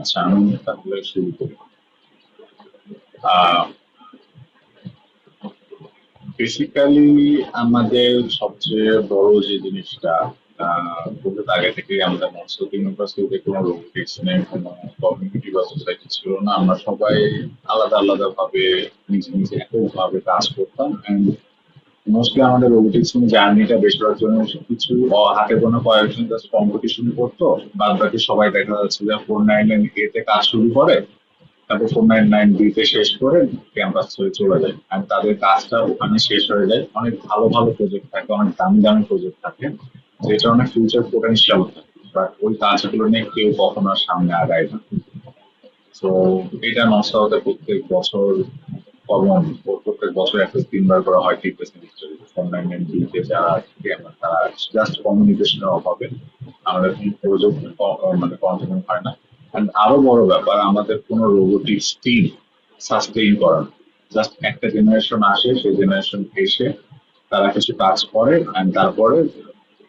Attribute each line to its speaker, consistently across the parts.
Speaker 1: আচ্ছা, আমি তাহলে শুরু করি। বেসিক্যালি আমাদের সবচেয়ে বড় যে জিনিসটা বহুত আগে থেকেই আমরা মনসুক ইউনিভার্সিটিতে কোনো রোবোটিক্স নিয়ে কোনো কমিউনিটি বা সোসাইটি ছিল না। আমরা সবাই আলাদা আলাদা ভাবে নিজে নিজে এককভাবে কাজ করতাম। মোস্টলি আমাদের রোবোটিক্স জার্নিটা বেশিরভাগ জন্য কিছু হাতে গোনা কয়েকজন জাস্ট কম্পিটিশন করতো। বাদ বাকি সবাই দেখা যাচ্ছে যে 499 এতে কাজ শুরু করে, তারপর 499 বিতে শেষ করে ক্যাম্পাস ছেড়ে চলে যায়। আর তাদের কাজটা ওখানে শেষ হয়ে যায়। অনেক ভালো ভালো প্রজেক্ট থাকে, অনেক দামি দামি প্রজেক্ট থাকে, যেটা অনেক ফিউচার পোটেনশিয়াল থাকে, বাট ওই কাজগুলো নিয়ে কেউ কখনো আর সামনে আগায় না। তো এটা নষ্ট হতে প্রত্যেক বছর কমন, প্রত্যেক বছর একটা 3 বার করে হয় ঠিক সেমিস্টারে। অনলাইন দিতে যারা তারা জাস্ট কমিউনিকেশনের অভাবে আমাদের কোনো প্রজেক্ট মানে কন্টিনিউ হয় না। And আরো বড় ব্যাপার, আমাদের কোনো রোবোটিক্স টিম সাস্টেইন করা, জাস্ট একটা জেনারেশন আসে, সেই জেনারেশন এসে তারা কিছু কাজ করে and তারপরে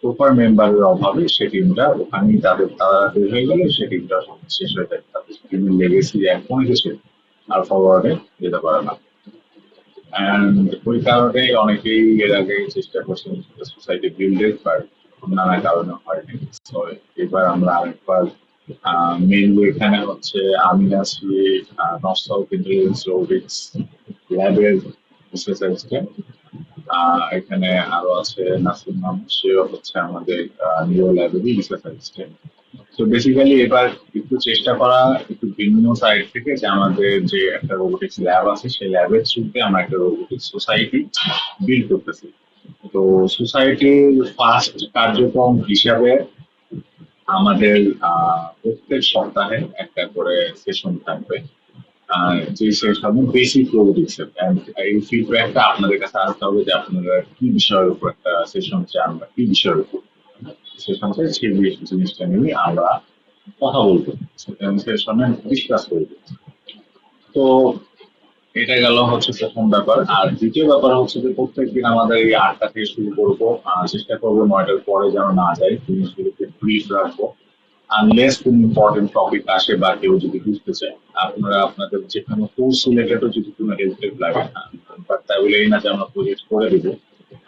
Speaker 1: প্রপার মেম্বারের অভাবে সেই টিমটা ওখানেই তারা বের হয়ে গেলে সেই টিমটা শেষ হয়ে যায়, তাদের টিমের লেগেসি কোনো কিছু আর ফরওয়ার্ডে যেতে পারে না। অ্যান্ড ওই কারণে অনেকেই এর আগে চেষ্টা করছেন সোসাইটি বিল্ডের, বাট নানা কারণে হয়নি। তো এবার আমরা আরেকবার মেইনলি এখানে হচ্ছে আমি আছি নস্টালক ইন্টেলিজেন্স রোবোটিক্স ল্যাবের রিসার্চ অ্যাসিস্ট্যান্ট। এখানে আরো আছে নাসিম মাহমুদ, সেও হচ্ছে আমাদের নিউ ল্যাবেরই রিসার্চ অ্যাসিস্ট্যান্ট। তো বেসিক্যালি এবার একটু চেষ্টা করা একটু ভিন্ন সাইড থেকে, যে আমাদের যে একটা রোবোটিক্স ল্যাব আছে সেই ল্যাবের থ্রুতে আমরা একটা রোবোটিক্স সোসাইটি বিল্ড করতেছি। তো সোসাইটির ফার্স্ট কার্যক্রম হিসাবে আমাদের প্রত্যেক সপ্তাহে একটা করে সেশন থাকবে, যে সেশনে বেসিক রোবোটিক্স এর। And এই ফিডব্যাকটা আপনাদের কাছে আসতে হবে যে আপনারা কি বিষয়ের উপর একটা সেশন চান বা কি বিষয়ের উপর সেশন চাই, সেই জিনিসটা নিয়ে আমরা কথা বলবো, সেশনে ডিসকাস করবো। তো এটা গেল হচ্ছে প্রথম ব্যাপার। আর দ্বিতীয় ব্যাপার হচ্ছে যে প্রত্যেকদিন আমাদের এই 8টা থেকে শুরু করবো, চেষ্টা করবো 9টার পরে যেন না যায়, জিনিসগুলোকে ব্রিফ রাখবো। আনলেস কোনো ইম্পর্টেন্ট টপিক আসে বা কেউ যদি বুঝতে চায়, আপনারা আপনাদের যে কোনো কোর্স রিলেটেডও যদি কোনো হেল্প লাগে, বাট তাই বলেই না যে আমরা প্রজেক্ট করে দেবো।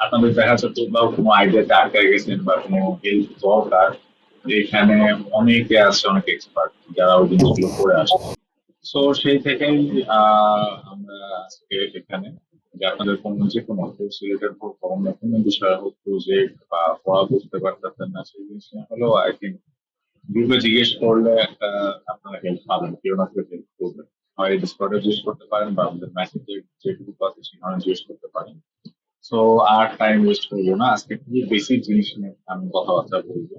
Speaker 1: আপনাদের দেখা যাচ্ছে বা কোনো আইডিয়াতে আটকে গেছেন বা কোনো হেল্প দরকার, এখানে অনেকে আছে, অনেক এক্সপার্ট যারা ওই জিনিসগুলো করে আসে। সো সেই থেকেই আমরা আজকে এখানে, যে আপনাদের কোনো যে কোনো কোর্স রিলেটেড হোক, অন্য কোনো বিষয় হোক, প্রজেক্ট বা পড়া বুঝতে পারতেছেন না, সেই জিনিস নিয়ে হলেও আই থিঙ্ক গ্রুপে জিজ্ঞেস করলে একটা আপনারা হেল্প পাবেন, কেউ না কেউ হেল্প করবেন। হয় ডিসকর্ডে জিজ্ঞেস করতে পারেন বা আমাদের মেসেজে যে গ্রুপ আছে সেখানে জিজ্ঞেস করতে পারেন। সো আর টাইম ওয়েস্ট করবো না, আজকে খুবই বেসিক জিনিস নিয়ে আমি কথাবার্তা বলবো।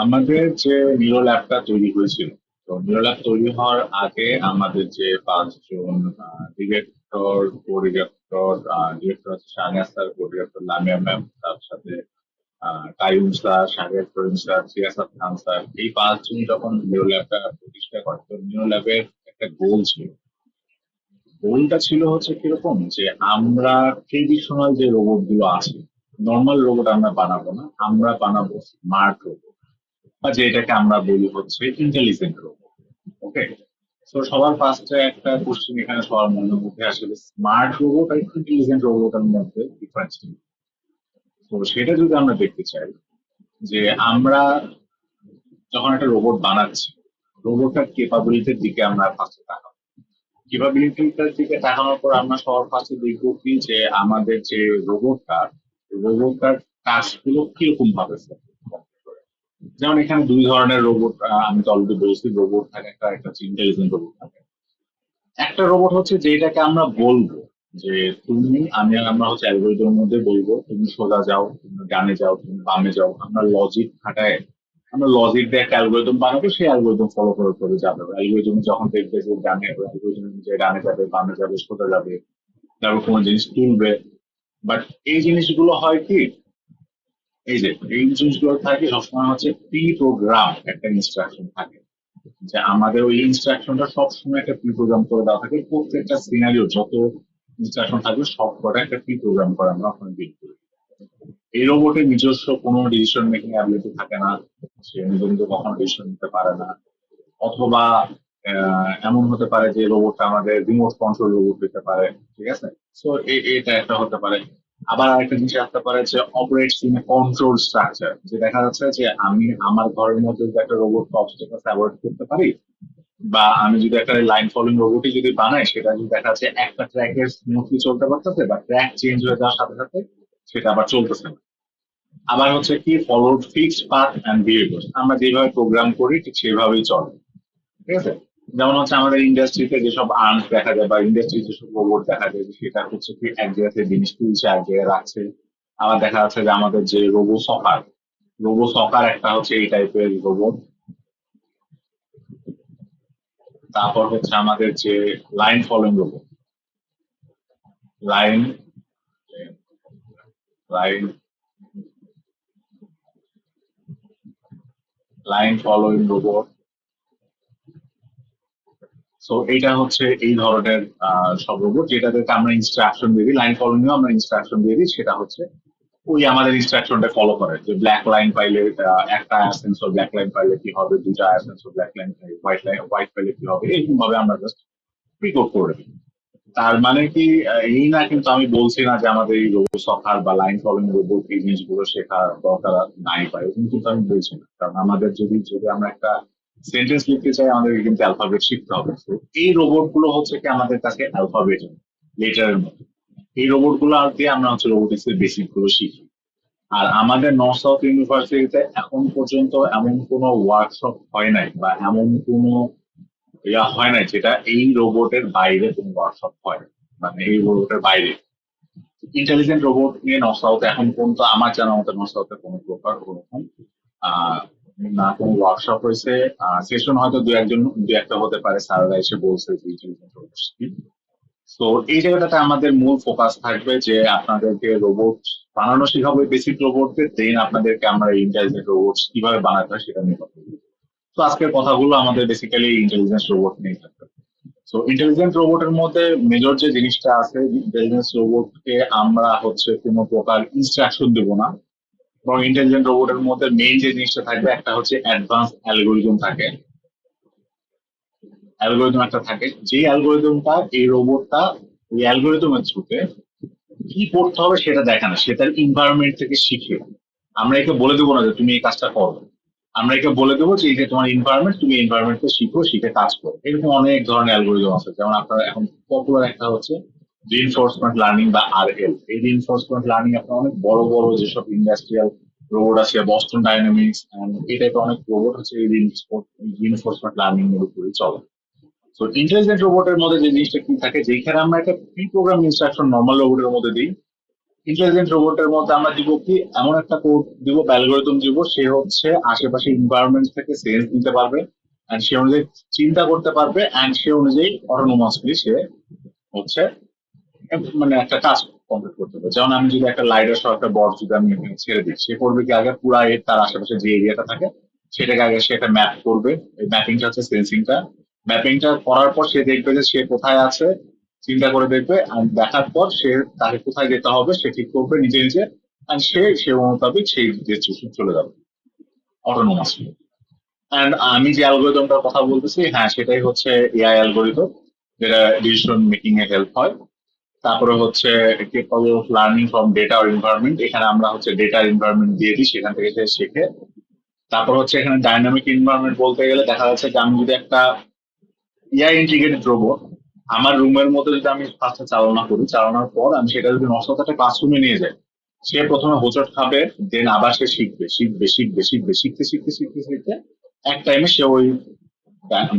Speaker 1: আমাদের যে নিউরো ল্যাবটা তৈরি হয়েছিল, তো নিউরো ল্যাব তৈরি হওয়ার আগে আমাদের যে 5 জন ডিরেক্টর, কো ডিরেক্টর, ডিরেক্টর হচ্ছে শাহনাজ স্যার, কো ডিরেক্টর লামিয়া ম্যাম, তার সাথে কাইয়ুম স্যার, শাহেদ করিম স্যার, সিয়াসাত খান স্যার, এই 5 জন যখন নিউরো ল্যাবটা প্রতিষ্ঠা করে, তো নিউরো ল্যাবের একটা গোল ছিল। গোলটা ছিল হচ্ছে কিরকম, যে আমরা ট্রেডিশনাল যে রোবট গুলো আছে, নর্মাল রোবট আমরা বানাবো না, আমরা বানাবো স্মার্ট রোবট, বা যেটাকে আমরা বলি হচ্ছে ইন্টেলিজেন্ট রোবট। ওকে। তো সবার ফার্স্টে একটা কোশ্চেন এখানে সবার মনের মধ্যে আসলে স্মার্ট রোবট আর ইন্টেলিজেন্ট রোবটের মধ্যে ডিফারেন্স কি। তো সেটা যদি আমরা দেখতে চাই, যে আমরা যখন একটা রোবট বানাচ্ছি, রোবটটার কেপাবিলিটির দিকে আমরা ফার্স্টে তাকাবো। কেপাবিলিটিটার দিকে তাকানোর পর আমরা সবার ফার্স্টে দেখবো কি, যে আমাদের যে রোবটটার কাজগুলো কিরকম ভাবে করে। যেমন এখানে 2 ধরনের রোবট, আমি তো অলরেডি বলছি, রোবট থাকে, একটা একটা ইন্টেলিজেন্ট রোবট থাকে। একটা রোবট হচ্ছে যেটাকে আমরা বলবো যে আমরা হচ্ছে অ্যালগোরিদমের মধ্যে বলবো তুমি সোজা যাও, তুমি ডানে যাও, তুমি বামে যাও, আমরা লজিক খাটায় আমরা লজিক দিয়ে একটা অ্যালগোরিদম বানাবো, সেই অ্যালগোরিদম ফলো করে করে যাবে। অ্যালগোরিদম যখন দেখবে যে ডানে, অ্যালগোরিদম যে ডানে যাবে, বামে যাবে, সোজা যাবে, তারপর কোনো জিনিস তুলবে। বাট এই জিনিসগুলো হয় কি, এই যে এই জিনিসগুলো থাকে সবসময় হচ্ছে প্রি প্রোগ্রাম একটা ইনস্ট্রাকশন থাকে, যে আমাদের ওই ইনস্ট্রাকশনটা সবসময় একটা প্রি প্রোগ্রাম করে দেওয়া থাকে। প্রত্যেকটা সিনারিও যত ইনস্ট্রাকশন থাকবে সব কটা একটা প্রি প্রোগ্রাম করে আমরা ওখানে বিল করি। এই রোবটের নিজস্ব কোনো ডিসিশন মেকিং অ্যাবিলিটি থাকে না, সে নিজে নিজে কখনো ডিসিশন নিতে পারে না। অথবা এমন হতে পারে যে রোবটটা আমাদের রিমোট কন্ট্রোল রোবট হতে পারে, ঠিক আছে। সো এটা একটা হতে পারে। আবার আরেকটা জিনিস আসতে পারে যে অপারেটস ইন কন্ট্রোল স্ট্রাকচার, যে দেখা যাচ্ছে যে আমি আমার ঘরের মধ্যে যদি একটা রোবট অবস্টেকলস অ্যাভয়েড করতে পারি, বা আমি যদি একটা লাইন ফলোইং রোবটই যদি বানাই, সেটা যদি দেখা যাচ্ছে একটা ট্র্যাকে স্মুথলি চলতে পারতেছে, বা ট্র্যাক চেঞ্জ হয়ে যাওয়ার সাথে সাথে সেটা আবার চলতেছে না। আবার হচ্ছে কি followed fixed path and behaviour, আমরা যেভাবে প্রোগ্রাম করি ঠিক সেভাবেই চলে, ঠিক আছে। যেমন হচ্ছে আমাদের ইন্ডাস্ট্রিতে যেসব আর্মস দেখা যায় বা ইন্ডাস্ট্রি যেসব রোবট দেখা যায় যে সেটা হচ্ছে কি এক জায়গা থেকে জিনিস তুলছে এক জায়গায় রাখছে। আবার দেখা যাচ্ছে যে আমাদের যে রোবো সকার একটা হচ্ছে এই টাইপের রোবট। তারপর হচ্ছে আমাদের যে line following robot, line line line following robot. So এটা হচ্ছে এই ধরনের সব রোবট যেটাদেরকে আমরা ইনস্ট্রাকশন দিয়ে দিই, লাইন ফলোইং আমরা ইনস্ট্রাকশন দিয়ে দিই, সেটা হচ্ছে ওই আমাদের ইনস্ট্রাকশনটা ফলো করে, যে ব্ল্যাক লাইন পাইলে একটা সেন্সর ব্ল্যাক লাইন পাইলে কি হবে, দুটা সেন্সর ব্ল্যাক লাইন হোয়াইট পাইলে কি হবে, এরকম ভাবে আমরা জাস্ট প্রিকোড করে দিই। তার মানে কি এই না, কিন্তু আমি বলছি না যে আমাদের এই রোবট সফার বা লাইন ফলোইং রোবট এই জিনিসগুলো শেখার দরকার নাই পাই, এরকম কিন্তু আমি বলছি না। কারণ আমাদের যদি যদি আমরা একটা সেন্টেন্স লিখতে চাই, আমাদের কিন্তু অ্যালফাবেট শিখতে হবে। তো এই রোবট গুলো হচ্ছে কি আমাদের কাছে অ্যালফাবেট লেটারের মতো। এই রোবট গুলো দিয়ে আমরা হচ্ছে রোবোটিক্স এর বেসিক গুলো শিখি। আর আমাদের নর্থ সাউথ ইউনিভার্সিটিতে এখন পর্যন্ত এমন কোনো ওয়ার্কশপ হয় নাই, বা এমন কোনো হয় নাই যেটা এই রোবটের বাইরে কোনো ওয়ার্কশপ হয়, মানে এই রোবটের বাইরে ইন্টেলিজেন্ট রোবট নিয়ে নর্থ সাউথে এখন পর্যন্ত আমার জানা মতো নর্থ সাউথে কোনো প্রকার ওরকম আহ, না কোনো ওয়ার্কশপ হয়েছে। সেশন হয়তো দু একটা হতে পারে, স্যাররা এসে বলছে যে ইন্টেলিজেন্ট রোবট। তো এই জায়গাটাতে আমাদের মূল ফোকাস থাকবে যে আপনাদেরকে রোবট বানানো শেখাবো, বেসিক রোবটদের, দেন আপনাদেরকে আমরা ইন্টেলিজেন্ট রোবট কিভাবে বানাতে হয় সেটা নিয়ে কথা বলবো। তো আজকের কথাগুলো আমাদের বেসিক্যালি ইন্টেলিজেন্স রোবট নিয়ে থাকবে। তো ইন্টেলিজেন্ট রোবটের মধ্যে মেজর যে জিনিসটা আছে, ইন্টেলিজেন্স রোবটকে আমরা হচ্ছে কোনো প্রকার ইনস্ট্রাকশন দেবো না, এবং ইন্টেলিজেন্ট রোবটের মধ্যে মেইন যে জিনিসটা থাকবে একটা হচ্ছে অ্যাডভান্স অ্যালগোরিদম থাকে। অ্যালগোরিদম একটা থাকে, যে অ্যালগোরিদমটা এই রোবটটা ওই অ্যালগোরিদমের থ্রুতে কি করতে হবে সেটা দেখে না, সে তার এনভায়রনমেন্ট থেকে শিখে। আমরা একে বলে দেবো না যে তুমি এই কাজটা করো, আমরা একে বলে দেবো যে এই যে তোমার এনভায়রনমেন্ট, তুমি এনভায়রনমেন্টে শিখো, শিখে কাজ করো। এরকম অনেক ধরনের অ্যালগোরিদম আছে, যেমন আপনার এখন পপুলার একটা হচ্ছে রিইনফোর্সমেন্ট লার্নিং বা আরএল। এই রিইনফোর্সমেন্ট লার্নিং আপনার অনেক বড় বড় যেসব ইন্ডাস্ট্রিয়াল রোবট আছে, বস্টন ডাইনামিক্স এই টাইপের অনেক রোবট হচ্ছে এই রিইনফোর্সমেন্ট লার্নিং এর উপরে চলে। তো ইন্টেলিজেন্ট রোবটের মধ্যে যে জিনিসটা কি থাকে, যেখানে আমরা একটা প্রি প্রোগ্রাম ইনস্ট্রাকশন নর্মাল রোবটের মধ্যে দিই, ইন্টেলিজেন্ট রোবটের মধ্যে আমরা দিব কি এমন একটা কোড দিব, অ্যালগোরিদম দিব, সে হচ্ছে আশেপাশে এনভায়রনমেন্ট থেকে সেন্স নিতে পারবে, এন্ড সে অনুযায়ী চিন্তা করতে পারবে, এন্ড সে অনুযায়ী অটোনোমাসলি সে হচ্ছে মানে একটা কাজ কমপ্লিট করতে পারবে। যেমন আমি যদি একটা লাইডার সহ একটা বট যদি আমি এখানে ছেড়ে দিই, সে করবে কি আগে পুরা তার আশেপাশে যে এরিয়াটা থাকে সেটাকে আগে সে একটা ম্যাপ করবে। এই ম্যাপিংটা হচ্ছে সেন্সিংটা। ম্যাপিংটা করার পর সে দেখবে যে সে কোথায় আছে, চিন্তা করে দেখবে, আর দেখার পর সে তাকে কোথায় যেতে হবে সে ঠিক করবে নিজে নিজে, আর সে মোতাবেক সেই ডেস্টিনেশন চলে যাবে অটোনোমাসলি। অ্যান্ড আমি যে অ্যালগোরিদমটার কথা বলতেছি, হ্যাঁ সেটাই হচ্ছে এআই অ্যালগোরিদম, যেটা ডিসিশন মেকিং এ হেল্প হয়। তারপরে হচ্ছে capable of learning from data আর এনভায়রনমেন্ট, এখানে আমরা হচ্ছে ডেটা এনভায়রনমেন্ট দিয়ে দিই, সেখান থেকে সে শেখে। তারপর হচ্ছে এখানে ডাইনামিক এনভায়রনমেন্ট বলতে গেলে দেখা যাচ্ছে যে আমি যদি একটা এআই ইন্টিগ্রেটেড রোবট আমার রুমের মধ্যে যদি আমি ফার্স্টে চালনা করি, চালানোর পর আমি সেটা যদি নষ্ট একটা ক্লাসরুমে নিয়ে যাই, সে প্রথমে হোঁচট খাবে, দেন আবার সে শিখবে শিখবে শিখবে শিখবে শিখতে শিখতে শিখতে শিখতে এক টাইমে সে ওই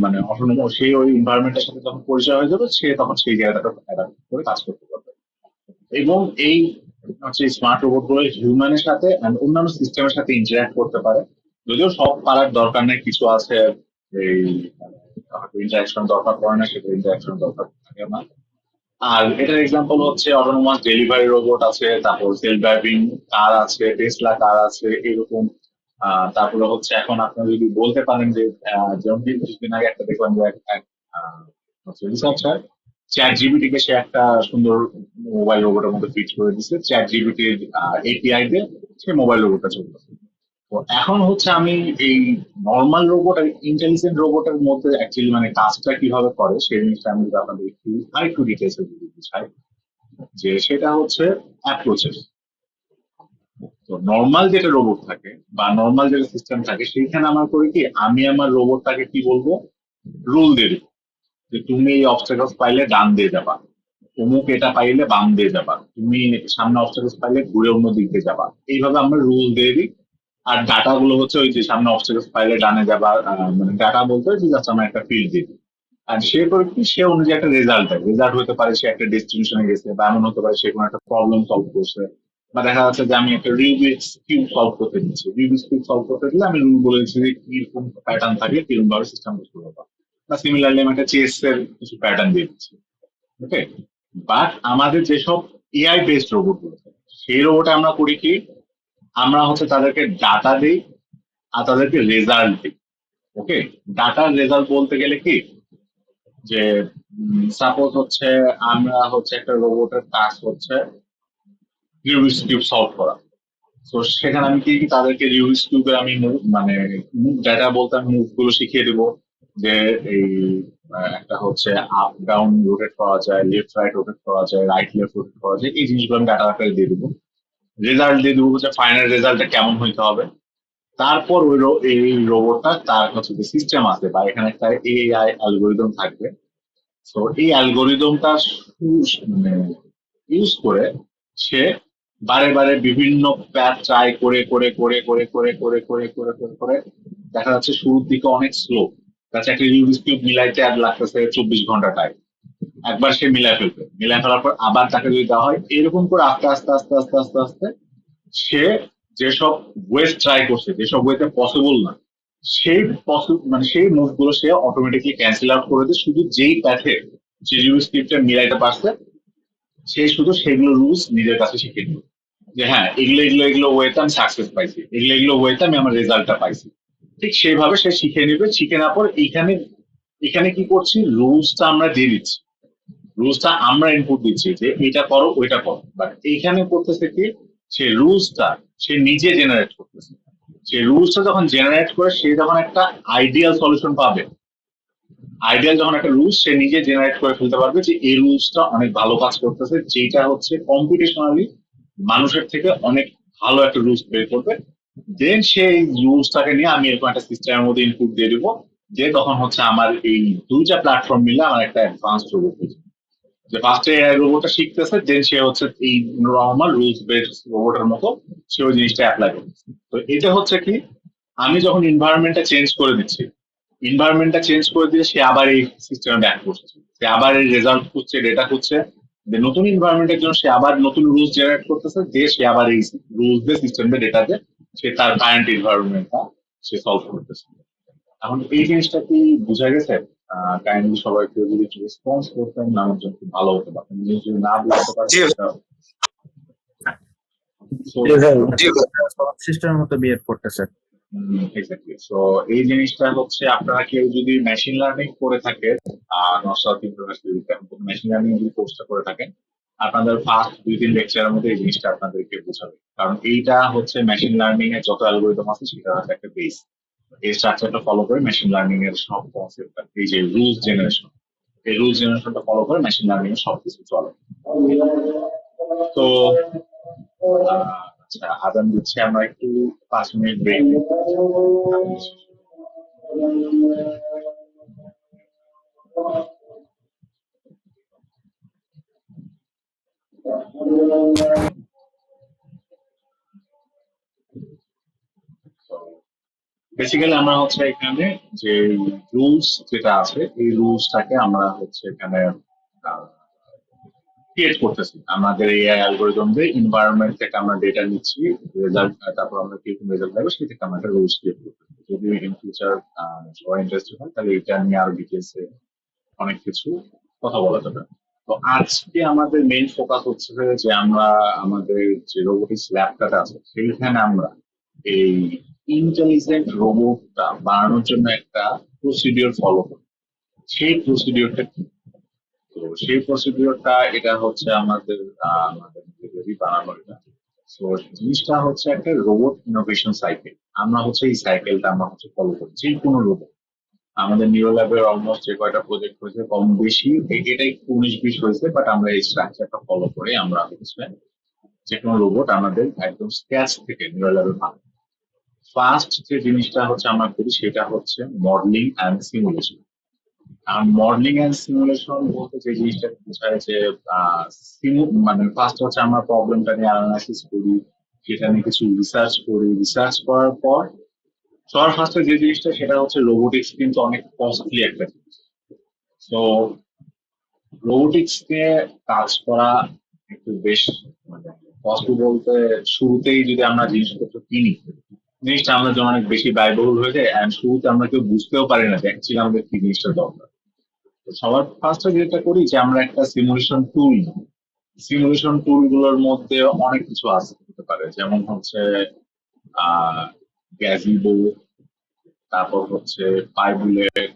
Speaker 1: মানে অটোনোমাস সেই ওই এনভায়রনমেন্টের সাথে যখন পরিচয় হয়ে যাবে, সে তখন সেই জায়গাটা অ্যাডাপ্ট করে কাজ করতে পারবে। এবং এই হচ্ছে স্মার্ট রোবট গুলো হিউম্যানের সাথে and অন্যান্য সিস্টেমের সাথে ইন্টারঅ্যাক্ট করতে পারে। যদিও সব পারার দরকার নেই, কিছু আছে এই ইন্টারাকশন দরকার পড়ে না, সেটা ইন্টারাকশন দরকার থাকে না। আর এটার এক্সাম্পল হচ্ছে অটোনোমাস ডেলিভারি রোবট আছে, তারপর সেলফ ড্রাইভিং কার আছে, টেসলা কার আছে, এরকম। তারপরে হচ্ছে এখন আপনারা যদি বলতে পারেন যে যেমন কিছুদিন আগে একটা দেখলাম যে এক রিসার্চার চ্যাট জিপিটি কে সে একটা সুন্দর মোবাইল রোবটের মধ্যে ফিট করে দিচ্ছে, চ্যাট জিপিটির এপিআই দিয়ে সে মোবাইল রোবটটা চলতেছে। তো এখন হচ্ছে আমি এই নর্মাল রোবট আর ইন্টেলিজেন্ট রোবটের মধ্যে অ্যাকচুয়ালি মানে কাজটা কিভাবে করে সেই জিনিসটা আমি যদি আপনাদের একটু আরেকটু ডিটেলসে যদি বুঝাই, যে সেটা হচ্ছে অ্যাপ্রোচেস। তো নর্মাল যেটা রোবট থাকে বা নর্মাল যেটা সিস্টেম থাকে সেইখানে আমার করি কি, আমি আমার রোবটটাকে কি বলবো, রুল দিয়ে দিব যে তুমি এই অবস্টাকলস পাইলে ডান দিয়ে যাবা, অমুক এটা পাইলে বাম দিয়ে যাবা, তুমি সামনে অবস্টাকলস পাইলে ঘুরে অন্য দিক দিয়ে যাবা, এইভাবে আমরা রুল দিয়ে দিই। আর ডাটা গুলো হচ্ছে ওই যে সামনে অবস্টাকলস পাইলে ডানে যাবা, মানে ডাটা বলতে যে জাস্ট আমরা একটা ফিল্ড দিই। আর সে করে কি, সে অনুযায়ী একটা রেজাল্ট দেয়, রেজাল্ট হতে পারে সে একটা ডেস্টিনেশনে গেছে, বা এমন হতে পারে সে কোনো একটা প্রবলেম সলভ করছে, বা দেখা যাচ্ছে যে আমি একটা রিউবিক্স কিউব সলভ করতে দিচ্ছি, রিউবিক্স কিউব সলভ করতে দিলে আমি রুল বলে দিচ্ছি যে কিরকম প্যাটার্ন থাকে কিরকম ভাবে সিস্টেম করতে হবে, বা সিমিলারলি আমি একটা চেস এর কিছু প্যাটার্ন দিয়ে দিচ্ছি। ওকে, বাট আমাদের যেসব এআই বেসড রোবট গুলো থাকে, সেই রোবটে আমরা করি কি, আমরা হচ্ছে তাদেরকে ডাটা দিই আর তাদেরকে রেজাল্ট দিই। ওকে, ডাটার রেজাল্ট বলতে গেলে কি, যে সাপোজ হচ্ছে আমরা হচ্ছে একটা রোবটের কাজ হচ্ছে রিউবিক্স কিউব সলভ করা। তো সেখানে আমি কি কি তাদেরকে রিউবিক্স কিউবে আমি মানে ডাটা বলতে আমি মুভ গুলো শিখিয়ে দিব, যে এই একটা হচ্ছে আপ ডাউন রোটেট করা যায়, লেফট রাইট রোটেট করা যায়, রাইট লেফট রোটেট করা যায়, এই জিনিসগুলো আমি ডাটা আকারে দিয়ে দিব। রেজাল্ট দিয়ে দিব যে ফাইনাল রেজাল্টটা কেমন হইতে হবে। তারপর এই রোবটটা তার হচ্ছে যে সিস্টেম আছে বা এখানে একটা এআই অ্যালগোরিদম থাকবে। তো এই অ্যালগোরিদমটা মানে ইউজ করে সে বারে বারে বিভিন্ন প্যাথ ট্রাই করে করে করে করে করে করে করে করে করে করে দেখা যাচ্ছে শুরুর দিকে অনেক স্লো, তাছে একটা রিউবিক্স কিউব মিলাইতে আর লাগতেছে 24 ঘন্টা টাইম। একবার সে মিলাই ফেলবে, মিলাই ফেলার পর আবার তাকে যদি দেওয়া হয়, এরকম করে আস্তে আস্তে আস্তে আস্তে আস্তে আস্তে সে যেসব ওয়েজ ট্রাই করছে, যেসব ওয়েতে পসিবল না, সেই মানে সেই মুভ গুলো সে অটোমেটিকলি ক্যান্সেল আউট করে দিয়ে শুধু যেই প্যাথে যে রিউজ স্ক্রিপ্টটা মিলাইতে পারছে, সে শুধু সেগুলো রুলস নিজের কাছে শিখে নিল, যে হ্যাঁ এগুলো এগুলো এগুলো ওয়েতে আমি সাকসেস পাইছি, এগুলো এগুলো ওয়েতে আমি আমার রেজাল্টটা পাইছি। ঠিক সেইভাবে সে শিখে নিবে, শিখে নেওয়ার পর এখানে এখানে কি করছি, রুলসটা আমরা দিয়ে দিচ্ছি, রুলসটা আমরা ইনপুট দিচ্ছি যে এটা করো ওইটা করো, বাট এইখানে করতেছে কি, সে রুলসটা সে নিজে জেনারেট করতেছে। সে রুলসটা যখন জেনারেট করে সে যখন একটা আইডিয়াল সলিউশন পাবে, আইডিয়াল যখন একটা রুলস সে নিজে জেনারেট করে ফেলতে পারবে যে এই রুলসটা অনেক ভালো কাজ করতেছে, যেটা হচ্ছে কম্পিটিশনালি মানুষের থেকে অনেক ভালো একটা রুলস বের করবে, দেন সে এই রুলসটাকে নিয়ে আমি এরকম একটা সিস্টেমের মধ্যে ইনপুট দিয়ে দিব, যে তখন হচ্ছে আমার এই দুইটা প্ল্যাটফর্ম মিলে আমার একটা অ্যাডভান্স রোবট হয়েছে। যে ফার্স্টে এআই রোবটটা শিখতেছে, দেন সে হচ্ছে এই নর্মাল রুলস বেসড রোবটের মতো সে ওই জিনিসটা অ্যাপ্লাই করতেছে। তো এটা হচ্ছে কি, আমি যখন এনভায়রনমেন্টটা চেঞ্জ করে দিচ্ছি, এনভায়রনমেন্টটা চেঞ্জ করে দিয়ে সে আবার এই সিস্টেমে ব্যাক করছে, সে আবার এই রেজাল্ট খুঁজছে, ডেটা খুঁজছে, নতুন এনভায়রনমেন্টের জন্য সে আবার নতুন রুলস জেনারেট করতেছে, দিয়ে সে আবার এই রুলস দিয়ে সিস্টেম দিয়ে ডেটা দিয়ে সে তার কারেন্ট এনভায়রনমেন্টটা সে সলভ করতেছে। এখন এই জিনিসটা কি বোঝা গেছে? কাইন্ডলি সবাই কেউ যদি একটু রেসপন্স করতেন আমার জন্য খুব ভালো হতো, বা আপনি যদি না বুঝতে পারেন
Speaker 2: জি
Speaker 1: সেটা। সো
Speaker 3: জি ভাই, সিস্টেমের মতো বিহেভ করতেছে।
Speaker 1: এক্স্যাক্টলি, সো এই জিনিসটা হচ্ছে আপনারা কেউ যদি মেশিন লার্নিং করে থাকেন, নসরাত ইউনিভার্সিটিতে মেশিন লার্নিং যদি কোর্সটা করে থাকেন, আপনাদের ফার্স্ট 2-3 লেকচারের মধ্যে এই জিনিসটা আপনাদেরকে বোঝাবে, কারণ এইটা হচ্ছে মেশিন লার্নিং এর যত অ্যালগোরিদম আছে সেটা হচ্ছে একটা বেস। এই স্ট্রাকচারটা ফলো করে মেশিন লার্নিং এর সব কনসেপ্ট, এই যে রুলস জেনারেশন, এই রুলস জেনারেশনটা ফলো করে মেশিন লার্নিং এর সবকিছু চলে। তো আচ্ছা, আদান দিচ্ছে, আমরা একটু 5 মিনিট ব্রেক নিই। বেসিক্যালি আমরা হচ্ছে এখানে যে রুলস যেটা আছে এই রুলসটাকে আমরা হচ্ছে এখানে ক্রিয়েট করতেছি আমাদের এআই অ্যালগোরিদম দিয়ে, এনভায়রনমেন্ট থেকে আমরা ডেটা নিচ্ছি, রেজাল্ট, তারপর আমরা কিরকম রেজাল্ট পাবো সেই থেকে আমরা একটা রুলস ক্রিয়েট করতেছি। যদি ইন ফিউচার সবাই ইন্টারেস্টেড হয় তাহলে এটা নিয়ে আরো ডিটেলসে অনেক কিছু কথা বলা যাবে। তো আজকে আমাদের মেইন ফোকাস হচ্ছে যে আমরা আমাদের যে রোবোটিক্স ল্যাবটা আছে সেইখানে আমরা এই ইন্টেলিজেন্ট রোবটটা বানানোর জন্য একটা প্রসিডিওর ফলো করি। সেই প্রসিডিওরটা কি, তো সেই প্রসিডিওরটা এটা হচ্ছে আমাদের আমাদের নিজেদেরই বানানো এটা। তো জিনিসটা হচ্ছে একটা রোবট ইনোভেশন সাইকেল। আমরা হচ্ছে এই সাইকেলটা আমরা হচ্ছে ফলো করি যে কোনো রোবট। আমাদের নিউরো ল্যাবের অলমোস্ট যে কয়টা প্রজেক্ট হয়েছে কম বেশি এটা একটু 19-20 হয়েছে, বাট আমরা এই স্ট্রাকচারটা ফলো করে আমরা হচ্ছে যে কোনো রোবট আমাদের একদম স্ক্র্যাচ থেকে নিউরো ল্যাবে বানাই। ফার্স্ট যে জিনিসটা হচ্ছে আমরা করি সেটা হচ্ছে মডেলিং অ্যান্ড সিমুলেশন। আর মডেলিং অ্যান্ড সিমুলেশন বলতে যে জিনিসটা বোঝায় যে মানে ফার্স্ট হচ্ছে আমরা প্রবলেমটা নিয়ে অ্যানালাইসিস করি, সেটা নিয়ে কিছু রিসার্চ করি, রিসার্চ করার পর সবার ফার্স্টে যে জিনিসটা সেটা হচ্ছে রোবোটিক্স কিন্তু অনেক কস্টলি একটা জিনিস। তো রোবোটিক্স নিয়ে কাজ করা একটু বেশ মানে কস্টলি বলতে শুরুতেই যদি আমরা জিনিসপত্র কিনি, জিনিসটা আমাদের জন্য অনেক বেশি ব্যয়বহুল হয়ে যায়, অ্যান্ড শুরুতে আমরা কেউ বুঝতেও পারি না যে অ্যাকচুয়ালি আমাদের কি জিনিসটা দরকার। তো সবার ফার্স্টে যেটা করি যে আমরা একটা সিমুলেশন টুল, সিমুলেশন টুল গুলোর মধ্যে অনেক কিছু আছে হতে পারে, যেমন হচ্ছে আহ গ্যাজিবো, তারপর হচ্ছে পাইবুলেট,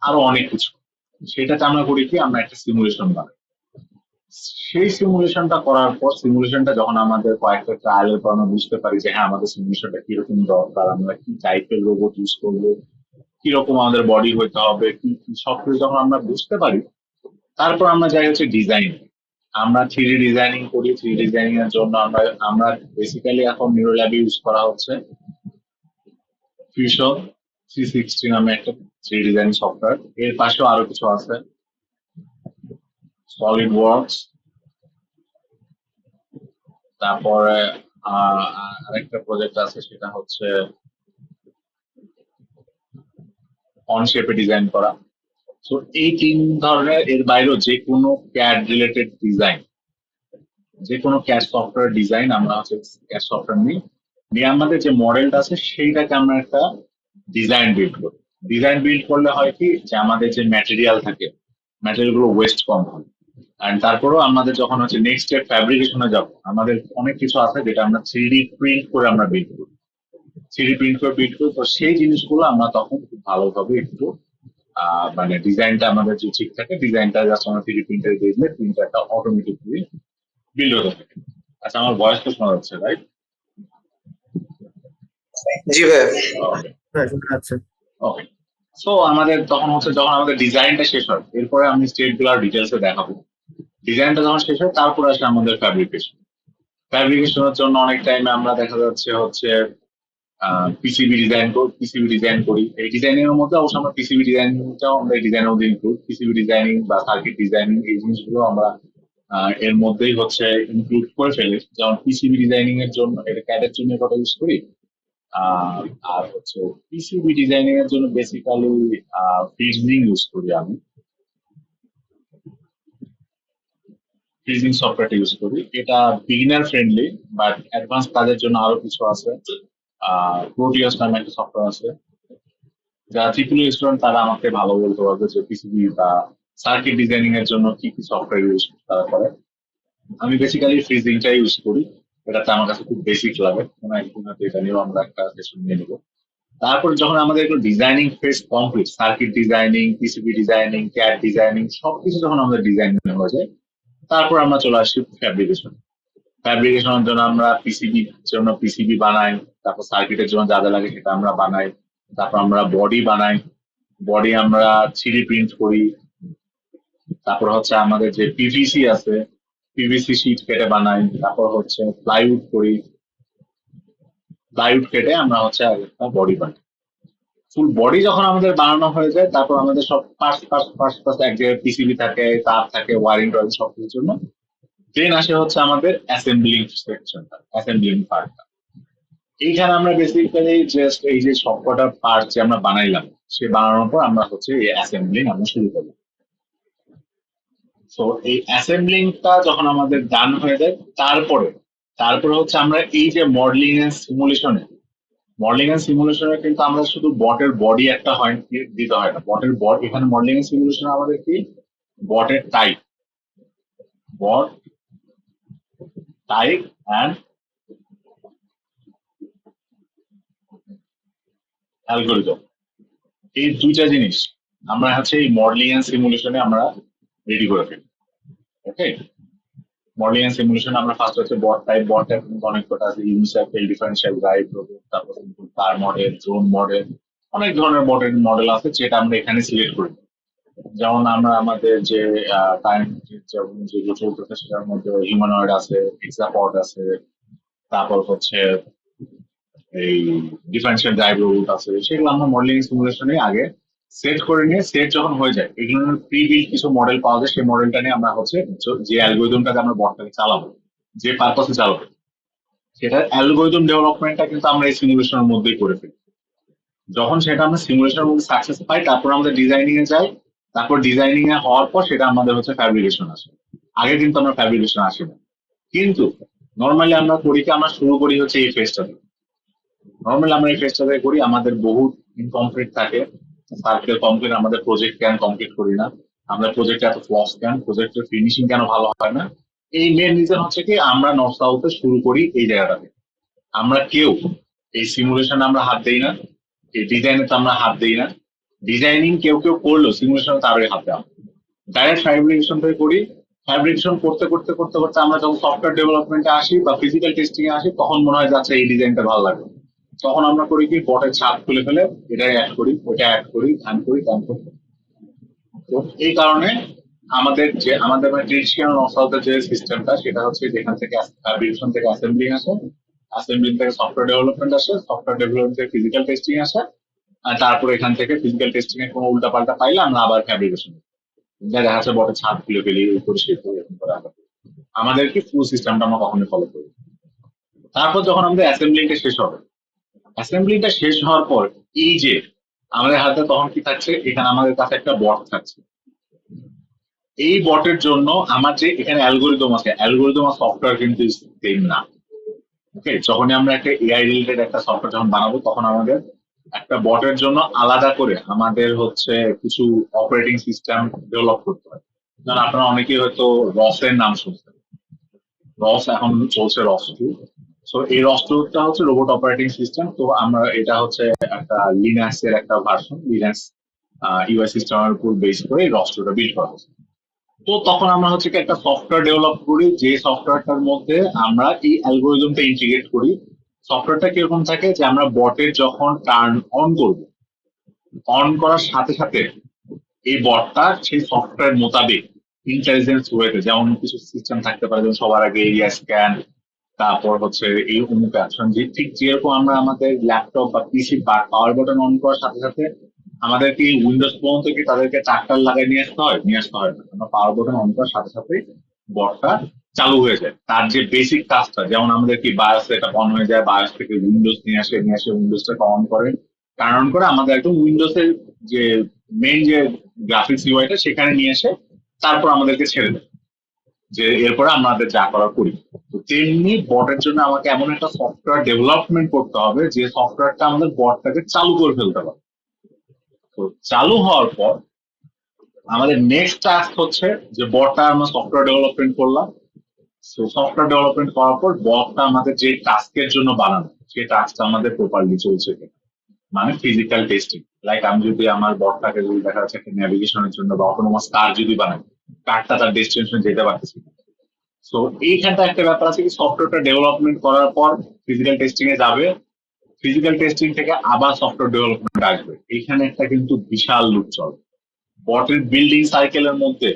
Speaker 1: আরো অনেক কিছু। সেটাতে আমরা করি কি আমরা একটা সিমুলেশন বানাই। সেই সিমুলেশনটা করার পর সিমুলেশনটা যখন আমাদের কয়েকটা ট্রায়ালের পর আমরা বুঝতে পারি যে হ্যাঁ আমাদের সিমুলেশনটা কিরকম দরকার, আমরা কি টাইপের রোবট ইউজ করবো, কিরকম আমাদের বডি হইতে হবে, কি কি সবকিছু যখন আমরা বুঝতে পারি, তারপর আমরা যাই হচ্ছে ডিজাইন। আমরা 3D ডিজাইনিং করি। 3D ডিজাইনিং এর জন্য আমরা আমরা বেসিক্যালি এখন নিউরো ল্যাবে ইউজ করা হচ্ছে ফিউশন 360 নামে একটা 3D ডিজাইনিং সফটওয়্যার। এর পাশেও আরো কিছু আছে, সলিড ওয়ার্কস, তারপরে আরেকটা প্রজেক্ট আছে সেটা হচ্ছে অন শেপে ডিজাইন করা। তো এই 3 ধরনের, এর বাইরেও যে কোনো ক্যাড রিলেটেড ডিজাইন, যে কোনো ক্যাড সফটওয়্যার ডিজাইন আমরা হচ্ছে ক্যাড সফটওয়্যার নিই, নিয়ে আমাদের যে মডেলটা আছে সেইটাকে আমরা একটা ডিজাইন বিল্ড করি। ডিজাইন বিল্ড করলে হয় কি যে আমাদের যে ম্যাটেরিয়াল থাকে, ম্যাটেরিয়াল গুলো ওয়েস্ট কম হয়। আর তারপরেও আমাদের যখন হচ্ছে নেক্সট স্টেপ ফ্যাব্রিকেশনে যাব, আমাদের অনেক কিছু আছে যেটা আমরা 3D প্রিন্ট করে আমরা বিল্ড করি। 3D প্রিন্ট করে বিল্ড করি, তো সেই জিনিসগুলো আমরা তখন খুব ভালোভাবে একটু মানে ডিজাইনটা আমাদের যে ঠিক থাকে, ডিজাইনটা জাস্ট আমরা 3D প্রিন্টারে দিয়ে দিলে প্রিন্টারটা অটোমেটিকলি বিল্ড হতে থাকে। আচ্ছা, আমার ভয়েস তো শোনা যাচ্ছে, রাইট?
Speaker 2: জি ভাইয়া।
Speaker 1: ওকে
Speaker 3: হ্যাঁ, শোনা যাচ্ছে।
Speaker 1: ওকে। সো আমাদের তখন হচ্ছে যখন আমাদের ডিজাইনটা শেষ হয়, এরপরে আমি স্টেট গুলো ডিটেলসে দেখাবো। ডিজাইনটা যখন শেষ হয় তারপরে আসে আমাদের ফ্যাব্রিকেশন। ফ্যাব্রিকেশনের জন্য অনেক টাইমে আমরা দেখা যাচ্ছে হচ্ছে পিসিবি ডিজাইন করি। এই ডিজাইনিং এর মধ্যে অবশ্য আমরা পিসিবি ডিজাইনিংটাও আমরা এই ডিজাইনের মধ্যে ইনক্লুড, পিসিবি ডিজাইনিং বা সার্কিট ডিজাইনিং এই জিনিসগুলো আমরা এর মধ্যেই হচ্ছে ইনক্লুড করে ফেলি। যেমন পিসিবি ডিজাইনিং এর জন্য এটা ক্যাডের জন্য কথা ইউজ করি। আহ, আর হচ্ছে পিসিবি ডিজাইনিং এর জন্য বেসিক্যালি ফ্রিজিং ইউজ করি আমি। ফ্রিজিং সফটওয়্যারটা ইউজ করি। এটা বিগিনার ফ্রেন্ডলি, বাট অ্যাডভান্স কাজের জন্য আরো কিছু আছে। প্রোটিয়াস নামে একটা সফটওয়্যার আছে। যারা ট্রিপল স্টুডেন্ট তারা আমাকে ভালো বলতে পারবে যে পিসিবি বা সার্কিট ডিজাইনিং এর জন্য কি কি সফটওয়্যার ইউজ তারা করে। আমি বেসিক্যালি ফ্রিজিংটা ইউজ করি। এটাতে আমার কাছে খুব বেসিক লাগে, কোনো একদিন হয়তো এটা নিয়েও আমরা একটা সেশন নিয়ে নেবো। তারপর যখন আমাদের একটু designing phase complete, circuit designing, PCB designing, CAD designing সবকিছু যখন আমাদের ডিজাইনিং হয়ে যায়, তারপর আমরা চলে আসি ফ্যাব্রিকেশন। ফ্যাব্রিকেশনের জন্য আমরা পিসিবি জন্য পিসিবি বানাই, তারপর সার্কিটের জন্য যা যা লাগে সেটা আমরা বানাই, তারপর আমরা বডি বানাই, বডি আমরা 3D প্রিন্ট করি, তারপর হচ্ছে আমাদের যে পিভিসি আছে পিভিসি শিট কেটে বানাই, তারপর হচ্ছে প্লাইউড করি, প্লাইউড কেটে আমরা হচ্ছে একটা বডি বানাই। ফুল বডি যখন আমাদের বানানো হয়ে যায়, তারপর আমাদের সব পার্টস পার্টস পার্টস পার্টস এক জায়গায় পিসিবি থাকে, তার থাকে, ওয়ারিং টোয়ারিং সবকিছুর জন্য দেন আসে হচ্ছে আমাদের অ্যাসেম্বলিং সেকশনটা, অ্যাসেম্বলিং পার্টটা। এইখানে আমরা বেসিক্যালি জাস্ট এই যে সবকটা পার্ট যে আমরা বানাইলাম, সে বানানোর পর আমরা হচ্ছে এই অ্যাসেম্বলিং আমরা শুরু করবো। তো এই অ্যাসেম্বলিংটা যখন আমাদের ডান হয়ে যায়, তারপরে তারপরে হচ্ছে আমরা এই যে মডেলিং এন্ড সিমুলেশনে, মডেলিং এন্ড সিমুলেশনে কিন্তু আমরা শুধু বটের বডি একটা হয় দিতে হয় না, বটের বডি এখানে মডেলিং এন্ড সিমুলেশনে আমাদের কি বটের type, bot type and algorithm, এই দুইটা জিনিস আমরা হচ্ছে এই মডেলিং এন্ড সিমুলেশনে আমরা রেডি করে ফেলি। ওকে, মডেলিং এন্ড সিমুলেশন আমরা ফার্স্ট হচ্ছে বট টাইপ অনেক কটা আছে, ইউনিসার্কেল, ডিফারেন্সিয়াল ড্রাইভ রোবট, তারপর কার মডেল, ড্রোন মডেল, অনেক ধরনের মডেল আছে যেটা আমরা এখানে সিলেক্ট করি। যেমন আমরা আমাদের যে কারেন্ট যেমন যেগুলো চলতেছে সেটার মধ্যে হিউম্যানয়েড আছে, হেক্সাপড আছে, তারপর হচ্ছে এই ডিফারেন্সিয়াল ড্রাইভ রোবট আছে, সেগুলো আমরা মডেলিং সিমুলেশনে আগে সেট করে নিয়ে সেট যখন হয়ে যায় এগুলো প্রি বিল্ড কিছু মডেল পাওয়া যায়, সেই মডেলটা নিয়ে আমরা হচ্ছে যে অ্যালগোরিদমটাকে আমরা বটটাকে চালাবো, যে পারপাসে চালাবো, সেটার অ্যালগোরিদম ডেভেলপমেন্টটা কিন্তু আমরা এই সিমুলেশনের মধ্যেই করে ফেলি। যখন সেটা আমরা সিমুলেশনের মধ্যে সাকসেস পাই তারপর আমাদের ডিজাইনিং এ যাই, তারপর ডিজাইনিং এ হওয়ার পর সেটা আমাদের হচ্ছে ফ্যাব্রিকেশন আসে। আগে কিন্তু আমরা ফ্যাব্রিকেশন আসি না, কিন্তু নর্মালি আমরা করি কি, আমরা শুরু করি হচ্ছে এই ফেজটা থেকে। নর্মালি আমরা এই ফেজটাতে করি, আমাদের বহুত ইনকমপ্লিট থাকে, সার্কেল কমপ্লিট, আমাদের প্রজেক্ট কেন কমপ্লিট করি না, আমাদের প্রজেক্টে এত ফ্লস কেন, প্রজেক্টের ফিনিশিং কেন ভালো হয় না। এই মেন রিজন হচ্ছে কি, আমরা নর্থ সাউথে শুরু করি এই জায়গাটাতে। আমরা কেউ এই সিমুলেশন আমরা হাত দেই না, এই ডিজাইনে তো আমরা হাত দেই না। ডিজাইনিং কেউ কেউ করলো, সিমুলেশন তারই হাত দেওয়া, ডাইরেক্ট ফ্যাব্রিকেশন থেকে করি। ফ্যাব্রিকেশন করতে করতে করতে করতে আমরা যখন সফটওয়্যার ডেভেলপমেন্টে আসি বা ফিজিক্যাল টেস্টিং এ আসি তখন মনে হয় যাচ্ছে এই ডিজাইনটা ভালো লাগে, তখন আমরা করি কি, বটের ছাপ খুলে ফেলে এটা অ্যাড করি, ওটা অ্যাড করি, ধ্যান করি, ধ্যান করি। তো এই কারণে আমাদের মানে ট্রেডিশনাল নকশালদের যে সিস্টেমটা সেটা হচ্ছে যেখান থেকে ফ্যাব্রিকেশন থেকে অ্যাসেম্বলিং আসে, অ্যাসেম্বলিং থেকে সফটওয়্যার ডেভেলপমেন্ট আসে, সফটওয়্যার ডেভেলপমেন্ট থেকে ফিজিক্যাল টেস্টিং আসে, আর তারপরে এখান থেকে ফিজিক্যাল টেস্টিং এর কোনো উল্টাপাল্টা পাইলে আমরা আবার ফ্যাব্রিকেশন, দেখা যাচ্ছে বটের ছাদ খুলে ফেলি, এই করে সেই করে এরকম করে আমরা করি। আমাদের কি ফুল সিস্টেমটা আমরা কখনোই ফলো করি। তারপর যখন আমাদের অ্যাসেম্বলিংটা শেষ হবে, অ্যাসেম্বলিটা শেষ হওয়ার পর এই যে আমাদের হাতে তখন কি থাকছে, এখানে আমাদের কাছে একটা বট থাকছে। এই বটের জন্য আমার যে এখানে অ্যালগোরিদম আছে, অ্যালগোরিদম আর সফটওয়্যার কিন্তু সেম না। ওকে, যখনই আমরা একটা এআই রিলেটেড একটা সফটওয়্যার যখন বানাবো তখন আমাদের একটা বটের জন্য আলাদা করে আমাদের হচ্ছে কিছু অপারেটিং সিস্টেম ডেভেলপ করতে হয়। যেমন আপনারা অনেকেই হয়তো রসের নাম শুনছেন, রস এখন চলছে রস টু। সো এই রস টুটা হচ্ছে রোবট অপারেটিং সিস্টেম। তো আমরা এটা হচ্ছে একটা লিনাক্স এর একটা ভার্সন, লিনাক্স ইউআই সিস্টেমের উপর বেস করে রস টুটা বিল্ড করা হয়েছে। তো তখন আমরা হচ্ছে কি একটা সফটওয়্যার ডেভেলপ করি, যে সফটওয়্যারটার মধ্যে আমরা এই অ্যালগোরিদমটা ইন্টিগ্রেট করি। সফটওয়্যারটা কিরকম থাকে যে আমরা বটের যখন টার্ন অন করব, অন করার সাথে সাথে এই বটটা সেই সফটওয়্যার মোতাবেক ইন্টেলিজেন্স ওয়েতে, যেমন কিছু সিস্টেম থাকতে পারে যেমন সবার আগে এরিয়া স্ক্যান, তারপর হচ্ছে এই অমুক অ্যাকশন, যে ঠিক যেরকম আমরা আমাদের ল্যাপটপ বা পিসি পাওয়ার বাটন অন করার সাথে সাথে আমাদের কি উইন্ডোজ পর্যন্ত কি তাদেরকে চার্টার লাগাই নিয়ে আসতে হয়, নিয়ে আসতে হয় না। আমরা পাওয়ার বাটন অন করার সাথে সাথে বটটা চালু হয়ে যায়। তার যে বেসিক কাজটা, যেমন আমাদের কি বায়োস এটা অন হয়ে যায়, বায়োস থেকে উইন্ডোজ নিয়ে আসে উইন্ডোজটাকে অন করে, কারণ করে আমাদের একদম উইন্ডোজের যে মেইন যে গ্রাফিক্স ইউআইটা সেখানে নিয়ে এসে তারপর আমাদেরকে ছেড়ে দেয়, যে এরপরে আমাদের যা করার করি। তো তেমনি বটের জন্য আমাকে এমন একটা সফটওয়্যার ডেভেলপমেন্ট করতে হবে যে সফটওয়্যারটা আমাদের বটটাকে চালু করে ফেলতে পারে। তো চালু হওয়ার পর আমাদের নেক্সট টাস্ক হচ্ছে যে বটটা আমরা সফটওয়্যার ডেভেলপমেন্ট করলাম। তো সফটওয়্যার ডেভেলপমেন্ট করার পর বটটা আমাদের যে টাস্কের জন্য বানানো সেই টাস্কটা আমাদের প্রপারলি চলছে কিনা, মানে ফিজিক্যাল টেস্টিং। লাইক আমি যদি আমার বটটাকে যদি দেখা যাচ্ছে একটা ন্যাভিগেশনের জন্য বা অটোনোমাস কার যদি বানাই, কারটা তার ডেস্টিনেশনে যেতে পারতেছি। তো এইখানটা একটা ব্যাপার আছে কি, সফটওয়্যারটা ডেভেলপমেন্ট করার পর ফিজিক্যাল টেস্টিং এ যাবে, ফিজিক্যাল টেস্টিং থেকে আবার সফটওয়্যার ডেভেলপমেন্ট আসবে। এইখানে একটা কিন্তু বিশাল লুপ চলে বটের বিল্ডিং সাইকেলের মধ্যে।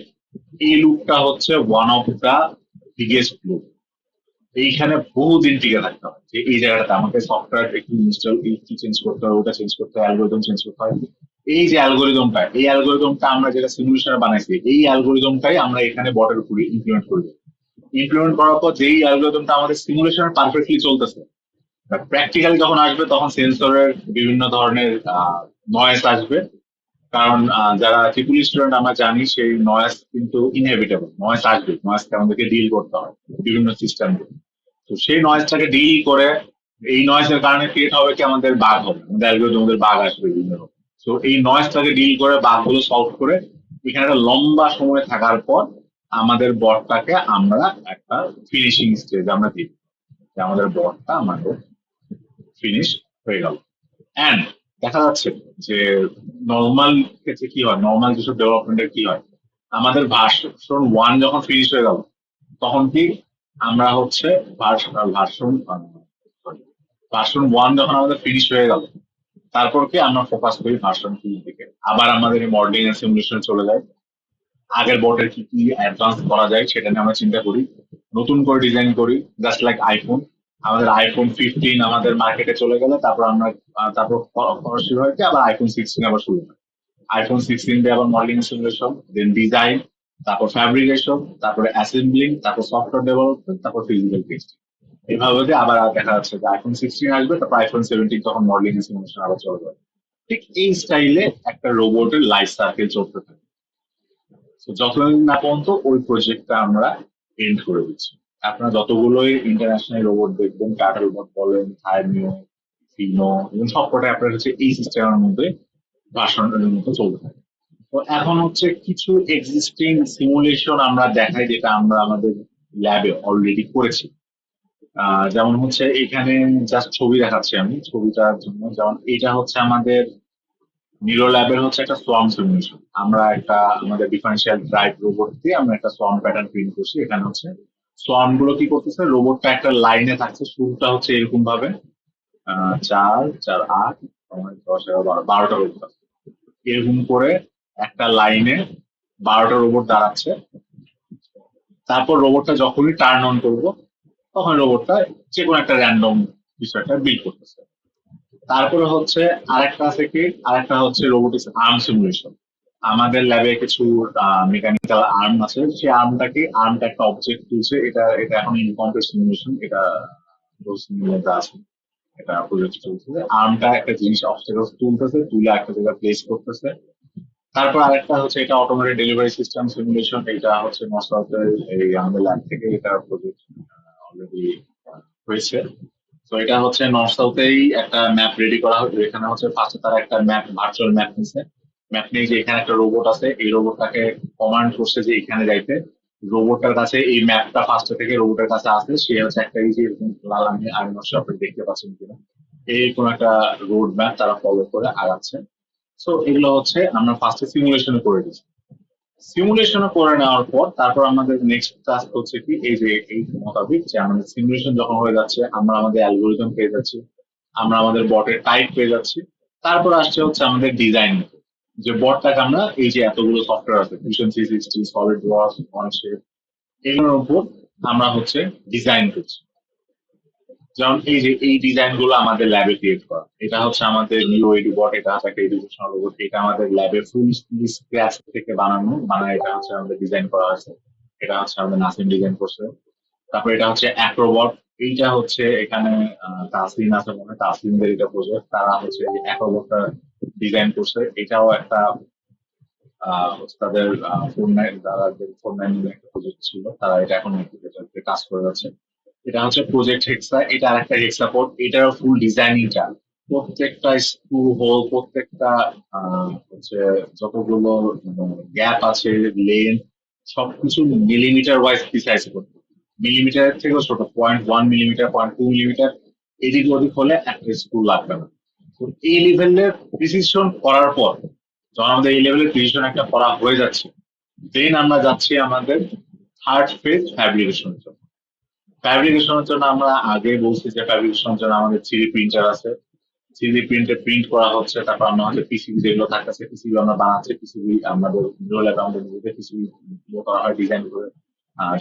Speaker 1: এই লুপটা হচ্ছে one of the biggest loop. এইখানে বহুদিন টিকে থাকতে হয়, যে এই জায়গাটাতে আমাকে সফটওয়্যার একটু ইনস্টল একটু চেঞ্জ করতে হয়, ওটা চেঞ্জ করতে হয়, অ্যালগোরিদম চেঞ্জ করতে হয়। এই যে অ্যালগোরিদমটা, এই অ্যালগোরিদমটা আমরা যেটা সিমুলেশনে বানাইছি, এই অ্যালগোরিদমটাই আমরা এখানে বটের উপরে ইমপ্লিমেন্ট করবো। ইমপ্লিমেন্ট করার পর যেই অ্যালগোরিদমটা আমাদের সিমুলেশনে পারফেক্টলি চলতেছে, প্র্যাকটিক্যালি যখন আসবে তখন সেন্সরের বিভিন্ন ধরনের নয়েজ আসবে। কারণ যারা ট্রিপল স্টুডেন্ট আমরা জানি সেই নয়েজ কিন্তু ইনহেভিটেবল, নয়েজ আসবে, নয়েজকে আমাদেরকে ডিল করতে হয় বিভিন্ন সিস্টেম। তো সেই নয়েজটাকে ডিল করে এই নয়েজের কারণে ক্রিয়েট হবে কি, আমাদের বাগ হবে, আমাদের অ্যালগরিদমদের বাগ আসবে বিভিন্ন রকম। তো এই নয়েজটাকে ডিল করে বাগগুলো সলভ করে এখানে একটা লম্বা সময় থাকার পর আমাদের বটটাকে আমরা একটা ফিনিশিং স্টেজ আমরা দিই, যে আমাদের বটটা আমাদের ফিনিশ হয়ে গেল। অ্যান্ড দেখা যাচ্ছে যে নর্মাল ক্ষেত্রে কি হয়, নর্মাল যেসব ডেভেলপমেন্টের কি হয়, আমাদের ভার্সন 1 যখন ফিনিশ হয়ে গেল তখন কি আমরা হচ্ছে ভার্সন ভার্সন 1 যখন আমাদের ফিনিশ হয়ে গেল তারপর কি আমরা ফোকাস করি ভার্সন 2 এর দিকে, আবার আমাদের মডেলিং এন্ড সিমুলেশন চলে যায়, আগের বটের কি কি অ্যাডভান্স করা যায় সেটা নিয়ে আমরা চিন্তা করি, নতুন করে ডিজাইন করি। জাস্ট লাইক আইফোন, আমাদের আইফোন 15 আমাদের মার্কেটে চলে গেলে তারপর আমরা তারপর খরচ শুরু হয় কি আবার আইফোন 16 আবার শুরু হয়। আইফোন 16 দিয়ে আবার মডেলিং সিমুলেশন, দেন ডিজাইন, তারপর ফ্যাব্রিকেশন, তারপরে অ্যাসেম্বলিং, তারপর সফটওয়্যার ডেভেলপমেন্ট, তারপর ফিজিক্যাল টেস্টিং। এভাবে করে আবার দেখা যাচ্ছে যে আইফোন 16 আসবে, তারপর আইফোন 17 তখন মডেলিং সিমুলেশন আবার চলে যাবে। ঠিক এই স্টাইলে একটা রোবটের লাইফ সার্কেল চলতে থাকে। তো যতদিন না পর্যন্ত ওই প্রজেক্টটা আমরা এন্ড করে দিচ্ছি। আপনারা যতগুলোই ইন্টারন্যাশনাল রোবট দেখবেন, টাটা রোবট বলেন, থাইমিও, ফিনো, এবং সবকটাই আপনার হচ্ছে এই সিস্টেমের মধ্যে ভার্সনের মতো চলতে থাকে। তো এখন হচ্ছে কিছু এক্সিস্টিং সিমুলেশন আমরা দেখাই যেটা আমরা আমাদের ল্যাবে অলরেডি করেছি। যেমন হচ্ছে এখানে জাস্ট ছবি দেখাচ্ছি আমি ছবিটার জন্য। যেমন এটা হচ্ছে আমাদের নিউরো ল্যাবের হচ্ছে একটা সোয়ার্ম সিমুলেশন। আমরা একটা আমাদের ডিফারেন্সিয়াল ড্রাইভ রোবট দিয়ে আমরা একটা সোয়ার্ম প্যাটার্ন প্রিন্ট করছি। এখানে হচ্ছে সোয়ার্ম গুলো কি করতেছে, রোবটটা একটা লাইনে থাকছে, শুরুটা হচ্ছে এরকম ভাবে 4 4 8 10 11 12 12টা রোবট আছে এরকম করে একটা লাইনে, 12টা রোবট দাঁড়াচ্ছে। তারপর রোবটটা যখনই টার্ন অন করবো তখন রোবটটা যে কোনো একটা র্যান্ডম কিছু একটা বিল্ড করতেছে। তারপরে হচ্ছে আরেকটা হচ্ছে রোবোটিক্স আর্ম সিমুলেশন। আমাদের ল্যাবে কিছু মেকানিক্যাল আর্ম আছে, সেই আর্মটা একটা অবজেক্ট তুলছে। এটা এটা এখন ইনকমপ্লিট সিমুলেশন, এটা মধ্যে আছে, এটা প্রজেক্ট চলছে। আর্মটা একটা জিনিস অবস্টাকল তুলতেছে, তুলে একটা জায়গায় প্লেস করতেছে। তারপর আরেকটা হচ্ছে এটা অটোমেটেড ডেলিভারি সিস্টেম সিমুলেশন। এটা হচ্ছে মশলাতের এই আমাদের ল্যাব থেকে এটা প্রজেক্ট অলরেডি হয়েছে। তো এটা হচ্ছে নর্থ সাউথেই একটা ম্যাপ রেডি করা হয়েছে। এখানে হচ্ছে ফার্স্টে তারা একটা ম্যাপ, ভার্চুয়াল ম্যাপ নিছে। ম্যাপ নিয়ে যে এখানে একটা রোবট আছে, এই রোবটটাকে কমান্ড করছে যে এখানে যাইতে। রোবটটার কাছে এই ম্যাপটা ফার্স্টে থেকে রোবটের কাছে আছে, সে হচ্ছে একটা এই যে এরকম লাল, আমি নকশা আপনি দেখতে পাচ্ছেন কিনা, এই কোন একটা রোড ম্যাপ তারা ফলো করে আগাচ্ছে। সো এগুলো হচ্ছে আমরা ফার্স্টে সিমুলেশনে করে দিচ্ছি। সিমুলেশন করে নেওয়ার পর তারপর আমাদের নেক্সট টাস্ক হচ্ছে কি, এই যে এই মোতাবেক যে আমাদের সিমুলেশন যখন হয়ে যাচ্ছে, আমরা আমাদের অ্যালগোরিদম পেয়ে যাচ্ছি, আমরা আমাদের বটের টাইপ পেয়ে যাচ্ছি। তারপর আসছে হচ্ছে আমাদের ডিজাইন, যে বটটাকে আমরা এই যে এতগুলো সফটওয়্যার আছে, ভিশন 360, সলিড ওয়ার্কস, অনশেপ, এগুলোর উপর আমরা হচ্ছে ডিজাইন করছি। যেমন এই যে এই ডিজাইন গুলো আমাদের ল্যাবে ক্রিয়েট করা, এটা হচ্ছে আমাদের নিউ এডি বট, এটা হচ্ছে একটা এডুকেশনাল রোবট, এটা আমাদের ল্যাবে ফুল স্ক্র্যাচ থেকে বানায় এটা হচ্ছে আমাদের ডিজাইন করা আছে। এটা হচ্ছে আমাদের নাসিম ডিজাইন করছে। তারপর এটা হচ্ছে অ্যাক্রোবট, এইটা হচ্ছে এখানে তাসলিম আছে মনে হয়, তাসলিমদের এটা প্রজেক্ট, তারা হচ্ছে এই অ্যাক্রোবটটা ডিজাইন করছে। এটাও একটা হচ্ছে তাদের 49 দ্বারা যে 49 একটা প্রজেক্ট ছিল, তারা এটা এখন এটাতে কাজ করে যাচ্ছে। এটা হচ্ছে প্রজেক্ট হেক্সা, এটা আরেকটা হেক্সা কোড, এটার ফুল ডিজাইনিংটা, প্রত্যেকটা স্ক্রু হোল, প্রত্যেকটা হচ্ছে যতগুলো গ্যাপ আছে, লেন, সবকিছু মিলিমিটার ওয়াইজ প্রিসাইজ করতে, মিলিমিটারের থেকেও ছোট, 0.1 মিলিমিটার, 0.2 মিলিমিটার, এদিক ওদিক হলে একটা স্ক্রু লাগবে না। তো এই লেভেলের প্রিসিশন করার পর, যখন আমাদের এই লেভেলের প্রিসিশন একটা করা হয়ে যাচ্ছে, দেন আমরা যাচ্ছি আমাদের থার্ড ফেজ ফ্যাব্রিকেশনের জন্য। ফ্যাব্রিকেশনের জন্য আমরা আগে বলছি যে ফ্যাব্রিকেশনের জন্য আমাদের 3D প্রিন্টার আছে, 3D প্রিন্টে প্রিন্ট করা হচ্ছে। তারপর আমরা হচ্ছে পিসিবি যেগুলো থাকতেছে, পিসিবি আমরা বানাচ্ছি, পিসিবি আমাদের ল্যাবে আমাদের নিজেদের পিসিবি করা হয় ডিজাইন করে।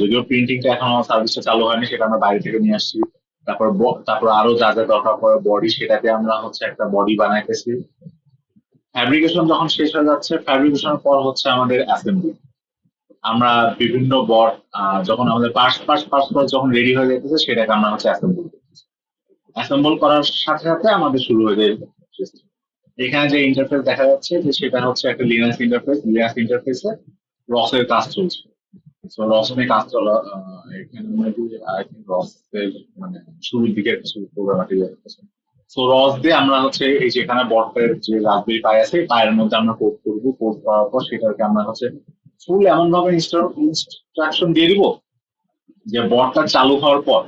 Speaker 1: যদিও প্রিন্টিংটা এখনো সার্ভিসটা চালু হয়নি, সেটা আমরা বাইরে থেকে নিয়ে আসছি। তারপর আরো যা যা দরকার পড়ে বডি, সেটাতে আমরা হচ্ছে একটা বডি বানাইতেছি। ফ্যাব্রিকেশন যখন শেষ হয়ে যাচ্ছে, ফ্যাব্রিকেশনের পর হচ্ছে আমাদের অ্যাসেম্বলি। আমরা বিভিন্ন বড যখন আমাদের পার্টস যখন রেডি হয়ে যেতেছে, সেটাকে আমরা হচ্ছে অ্যাসেম্বল করতেছি। অ্যাসেম্বল করার সাথে সাথে আমাদের শুরু হয়ে যায় system। এখানে যে ইন্টারফেস দেখা যাচ্ছে যে সেটা হচ্ছে একটা লিনাক্স ইন্টারফেস। লিনাক্স ইন্টারফেসে রসের কাজ চলছে। তো রস নিয়ে কাজ চলা, এখানে আই থিঙ্ক রসের মানে শুরুর দিকে কিছু প্রোগ্রামাটিক আছে। তো রস দিয়ে আমরা হচ্ছে এই যে এখানে বটের যে রাসবেরি পাই আছে, পায়ের মধ্যে আমরা কোড করবো, কোড করার পর সেটাকে আমরা হচ্ছে ফুল এমন ভাবে ইনস্ট্রাকশন দিয়ে দিব যে বটটা চালু হওয়ার পর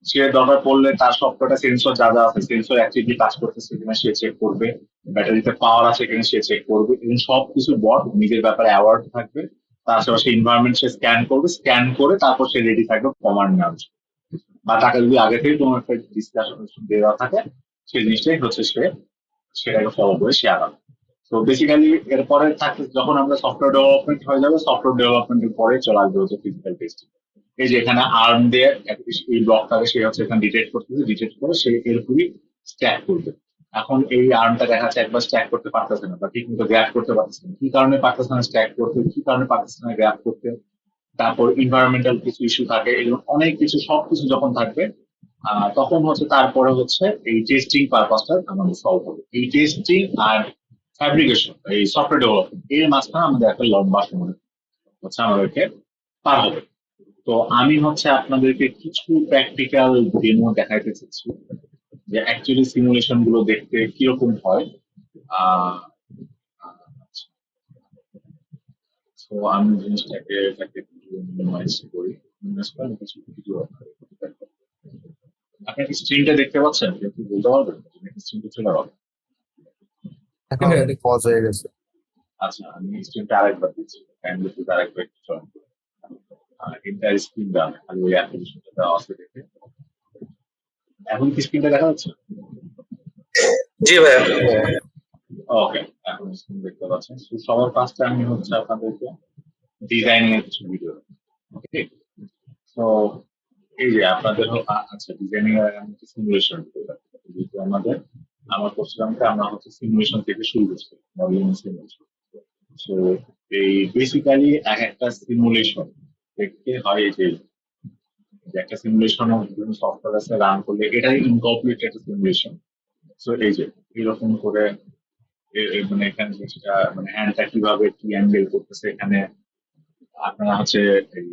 Speaker 1: সে দরকার পড়লে তার সবকটা সেন্সর যা যা আছে, সেন্সর অ্যাক্টিভলি কাজ করতেছে কিনা সে চেক করবে। ব্যাটারিতে পাওয়ার আছে কিনা সে চেক করবে, এবং সবকিছু বট নিজের ব্যাপারে অ্যাওয়ার্ড থাকবে। তার আশেপাশে এনভায়রনমেন্ট সে স্ক্যান করবে, স্ক্যান করে তারপর সে রেডি থাকবে কমান্ড নেওয়ার জন্য। বা তাকে যদি আগে থেকে কোনো একটা ডিসকাশন দেওয়া থাকে, সেই জিনিসটাই হচ্ছে সে সেটাকে ফলো করে সে আগাবে। তো বেসিক্যালি এরপরে থাকে যখন আমরা সফটওয়্যার ডেভেলপমেন্ট হয়ে যাবে, সফটওয়্যার ডেভেলপমেন্টের পরে চলে আসবে হচ্ছে ফিজিক্যাল টেস্টিং। এই যে এখানে আর্ম দিয়ে এই ব্লকটাকে সে হচ্ছে এখানে ডিটেক্ট করতেছে, ডিটেক্ট করে সে এরকমই স্ট্যাক করবে। এখন এই আর্মটা দেখা যাচ্ছে একবার স্ট্যাক করতে পারতেছে না বা ঠিক মতো গ্র্যাপ করতে পারতেছে না, কি কারণে পারতেছে না স্ট্যাক করতে, কি কারণে পারতেছে না গ্র্যাপ করতে, তারপর ইনভায়রনমেন্টাল কিছু ইস্যু থাকে, এগুলো অনেক কিছু সবকিছু যখন থাকবে, তখন হচ্ছে তারপরে হচ্ছে এই টেস্টিং পারপাসটা আমাদের সলভ হবে। এই টেস্টিং আর ফ্যাব্রিকেশন, এই সফটওয়্যার ডেভেলপমেন্ট এর মাঝখানে আমাদের একটা লম্বা সময় হচ্ছে আমাদেরকে পার হবে। তো আমি হচ্ছে আপনাদেরকে কিছু প্র্যাকটিক্যাল ডেমো দেখাইতে চাচ্ছি যে অ্যাকচুয়ালি সিমুলেশন গুলো দেখতে কিরকম হয়। আহ তো আমি জিনিসটাকে মিনিমাইজ করি, মিনিমাইজ করে আমি কিছু ভিডিও আপনার কি স্ক্রিনটা দেখতে পাচ্ছেন, একটু বলতে পারবেন স্ক্রিনটা চলে গেল?
Speaker 3: এখন পজ হয়ে গেছে।
Speaker 1: আচ্ছা, আমি স্ক্রিনটা আরেকবার দিচ্ছি, কাইন্ডলি একটু আরেকবার একটু জয়েন করুন। এন্টার স্ক্রিন ডান, খালি ওই অ্যাপ্লিকেশনটা দেওয়া আছে দেখে। এখন কি স্ক্রিনটা দেখা যাচ্ছে?
Speaker 2: জি ভাইয়া।
Speaker 1: ওকে, এখন স্ক্রিন দেখতে পাচ্ছেন। তো সবার ফার্স্টে আমি হচ্ছে আপনাদেরকে ডিজাইনিং এর কিছু ভিডিও, ওকে। তো এই যে আপনাদের আচ্ছা, ডিজাইনিং এর আমি সিমুলেশন যেহেতু আমার কোর্সটাকে আমরা হচ্ছে সিমুলেশন থেকে শুরু করছি, মডেলিং সিমুলেশন। সো এই বেসিক্যালি এক একটা সিমুলেশন দেখতে হয় এই যে একটা সিমুলেশন বিভিন্ন সফটওয়্যার আছে রান করলে এটাই ইনকমপ্লিট একটা সিমুলেশন। সো এই যে এরকম করে মানে এখানে জিনিসটা মানে হ্যান্ডটা কিভাবে কি অ্যাঙ্গেল করতেছে, এখানে আপনারা হচ্ছে এই